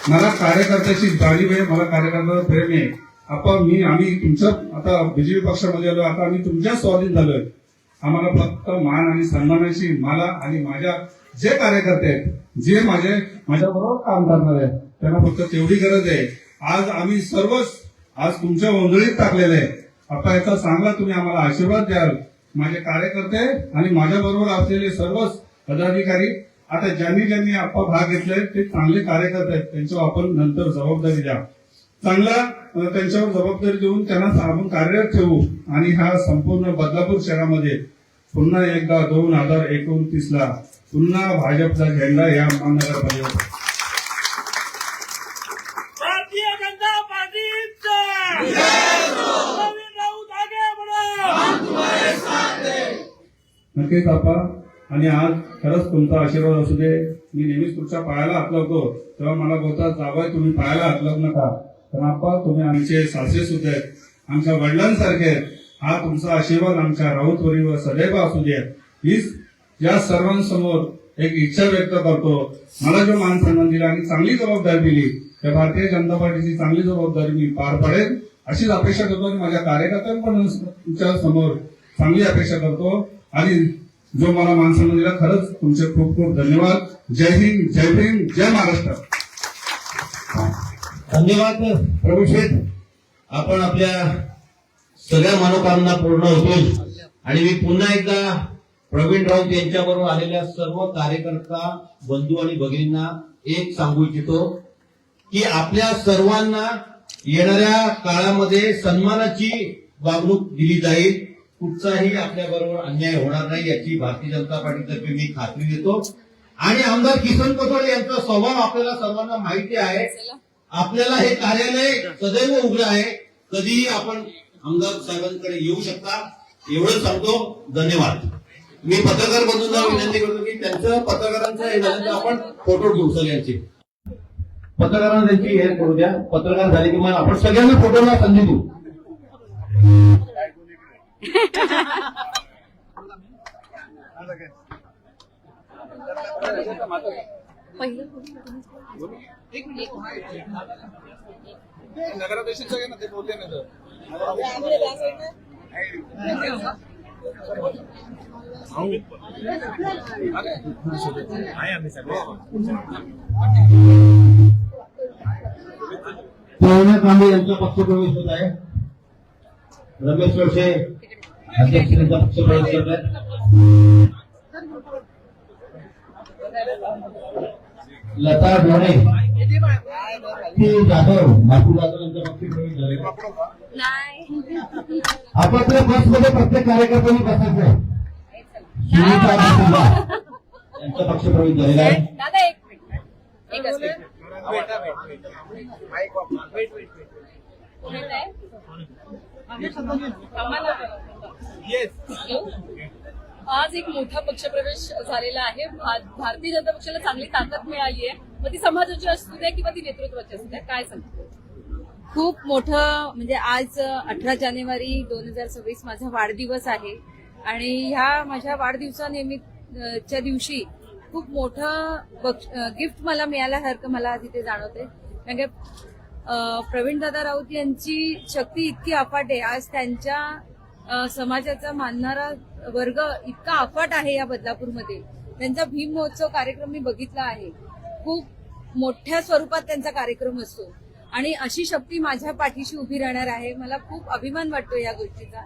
मला कार्यकर्त्याची जाणीव आहे, मला कार्यकर्त्याचं प्रेम आहे. आम्ही तुमच्या आता बीजेपी पक्षामध्ये आलो, आता आम्ही तुमच्या स्वाधीन झालोय. आम्हाला फक्त मान आणि सन्मानाची मला आणि माझ्या जे कार्यकर्ते आहेत, जे माझ्याबरोबर काम करणार आहेत, त्यांना फक्त तेवढी गरज आहे. आज आम्ही सर्वच आज तुमच्या ओंजळीत टाकलेले आहे. आता याचा चांगला तुम्ही आम्हाला आशीर्वाद द्याल. माझे कार्यकर्ते आणि माझ्या बरोबर असलेले सर्वच पदाधिकारी, आता ज्यांनी आपण भाग घेतलाय ते चांगले कार्यकर्ते आहेत, त्यांच्यावर आपण नंतर जबाबदारी द्या. चांगला त्यांच्यावर जबाबदारी देऊन त्यांना आपण कार्यरत ठेवू आणि हा संपूर्ण बदलापूर शहरामध्ये पुन्हा एकदा 2029ला पुन्हा भाजपचा झेंडा या महानगरपालिकेवर. भारतीय जनता पार्टीचा प्रवीण राऊत आगे बढ़ो. नक्कीच आपण आणि आज खरंच तुमचा आशीर्वाद असू दे. मी नेहमीच तुमच्या पायाला हात लावतो, तेव्हा मला बोलतात जावई तुम्ही पायाला हात लावू नका, पण आपण तुम्ही आमचे सासरे सुद्धा आहेत, आमच्या वडिलांसारखे आहेत. हा तुमचा आशीर्वाद आमच्या राऊतवरीवर सदैव असू दे. हीच या सर्वांसमोर एक इच्छा व्यक्त करतो. मला जो मान सन्मान दिला आणि चांगली जबाबदारी दिली त्या भारतीय जनता पार्टीची चांगली जबाबदारी मी पार पडेल अशीच अपेक्षा करतो आणि माझ्या कार्यकर्त्यांना तुमच्या समोर चांगली अपेक्षा करतो. आणि जो मला मान सन्मान दिला खरंच तुमचे खूप खूप धन्यवाद. जय हिंद, जय भीम, जय महाराष्ट्र. धन्यवाद प्रभू शेठ. आपण आपल्या सगळ्या मनोकामना पूर्ण होतील आणि मी पुन्हा एकदा प्रवीण राऊत यांच्याबरोबर आलेल्या सर्व कार्यकर्ता बंधू आणि भगिनींना एक सांगू इच्छितो की आपल्या सर्वांना येणाऱ्या काळामध्ये सन्मानाची वागणूक दिली जाईल. कुठचाही आपल्या बरोबर अन्याय होणार नाही याची भारतीय जनता पार्टीतर्फे मी खात्री देतो. आणि आमदार किसन कथोरे यांचा स्वभाव आपल्याला सर्वांना माहिती आहे. आपल्याला हे कार्यालय सदैव उघडं आहे. कधीही आपण आमदार साहेबांकडे येऊ शकता. एवढं सांगतो. धन्यवाद. मी पत्रकार बंधूंना विनंती करतो की त्यांचं पत्रकारांचं हे झालं तर आपण फोटो घेऊ सगळ्यांचे. पत्रकारांना त्यांची हे करू द्या. पत्रकार झाले की मग आपण सगळ्यांना फोटोला संधी देऊ. नगराध्यक्ष ना ते बोलले ना सोमनाथ कांबळे यांचा पक्षप्रवेश होत आहे. रमेश वळसे अध्यक्ष यांचा पक्षप्रवेश करत आहेत. लता ढोणे जाधव बापू जाधव यांचा पक्षप्रवेश झालेला. आपापल्या बसमध्ये प्रत्येक कार्यकर्त्यांनी बसायचं. सुनीता बापुबा यांचा पक्षप्रवेश झालेला आहे. दादा एक मिनिट. आज एक मोठा पक्षप्रवेश झालेला आहे. भारतीय जनता पक्षाला चांगली ताकद मिळाली आहे. मग ती समाजाची असू द्या किंवा ती नेतृत्वाची असू द्या. काय सांगतो? खूप मोठं म्हणजे आज 18 जानेवारी 2026 माझा वाढदिवस आहे आणि ह्या माझ्या वाढदिवसानिमित्तच्या दिवशी खूप मोठं गिफ्ट मला मिळाल्यासारखं मला तिथे जाणवते. कारण की प्रवीणदादा राऊत यांची शक्ती इतकी अफाट आहे. आज त्यांच्या समाजाचा मानणारा वर्ग इतका अफाट आहे या बदलापूरमध्ये. त्यांचा भीम महोत्सव कार्यक्रम मी बघितला आहे. खूप मोठ्या स्वरूपात त्यांचा कार्यक्रम असतो आणि अशी शक्ती माझ्या पाठीशी उभी राहणार आहे. मला खूप अभिमान वाटतो या गोष्टीचा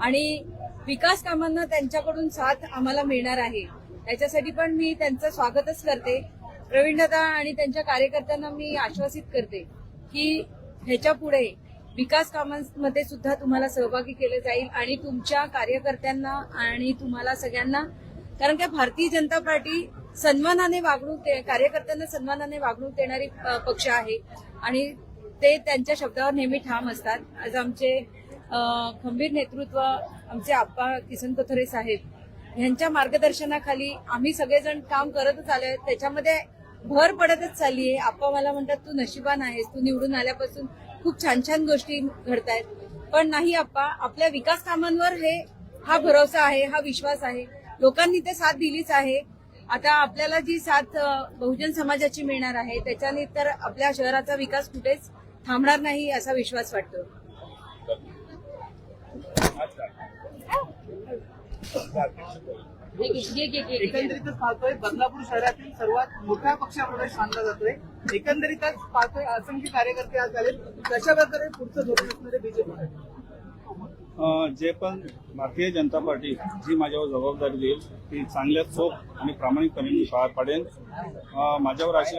आणि विकास कामांना त्यांच्याकडून साथ आम्हाला मिळणार आहे. त्याच्यासाठी पण मी त्यांचं स्वागतच करते. प्रवीणदादा आणि त्यांच्या कार्यकर्त्यांना मी आश्वासित करते की ह्याच्या पुढे विकास कामांमध्ये सुद्धा तुम्हाला सहभागी केलं जाईल आणि तुमच्या कार्यकर्त्यांना आणि तुम्हाला सगळ्यांना, कारण की भारतीय जनता पार्टी सन्मानाने कार्यकर्त्यांना सन्मानाने वागणूक देणारी पक्ष आहे आणि ते त्यांच्या शब्दावर नेहमी ठाम असतात. आज आमचे खंबीर नेतृत्व आमचे आप्पा किसन कथोरे साहेब यांच्या मार्गदर्शनाखाली आम्ही सगळेजण काम करतच आलोय. त्याच्यामध्ये भर पडतच चालली आहे. आप्पा मला म्हणतात तू नशिबान आहेस, तू निवडून आल्यापासून खूप छान छान गोष्टी घडतायत. पण नाही आप्पा, आपल्या विकास कामांवर हा भरोसा आहे, हा विश्वास आहे. लोकांनी ते साथ दिलीच आहे. आता आपल्याला जी साथ बहुजन समाजाची मिळणार आहे त्याच्याने तर आपल्या शहराचा विकास कुठेच थांबणार नाही असा विश्वास वाटतो. एकंदरीतच पाहतोय बदलापूर शहरातील सर्वात मोठ्या पक्षाप्रवेश मानला जातोय. एकंदरीतच पाहतोय असंख्य कार्यकर्ते आज आले. कशा प्रकारे पुढचं धोरण असणार आहे बीजेपी? जे पण भारतीय जनता पार्टी जी माझ्यावर जबाबदारी देईल ती चांगल्या चोख आणि प्रामाणिकपणे मी पार पाडेन. माझ्यावर अशी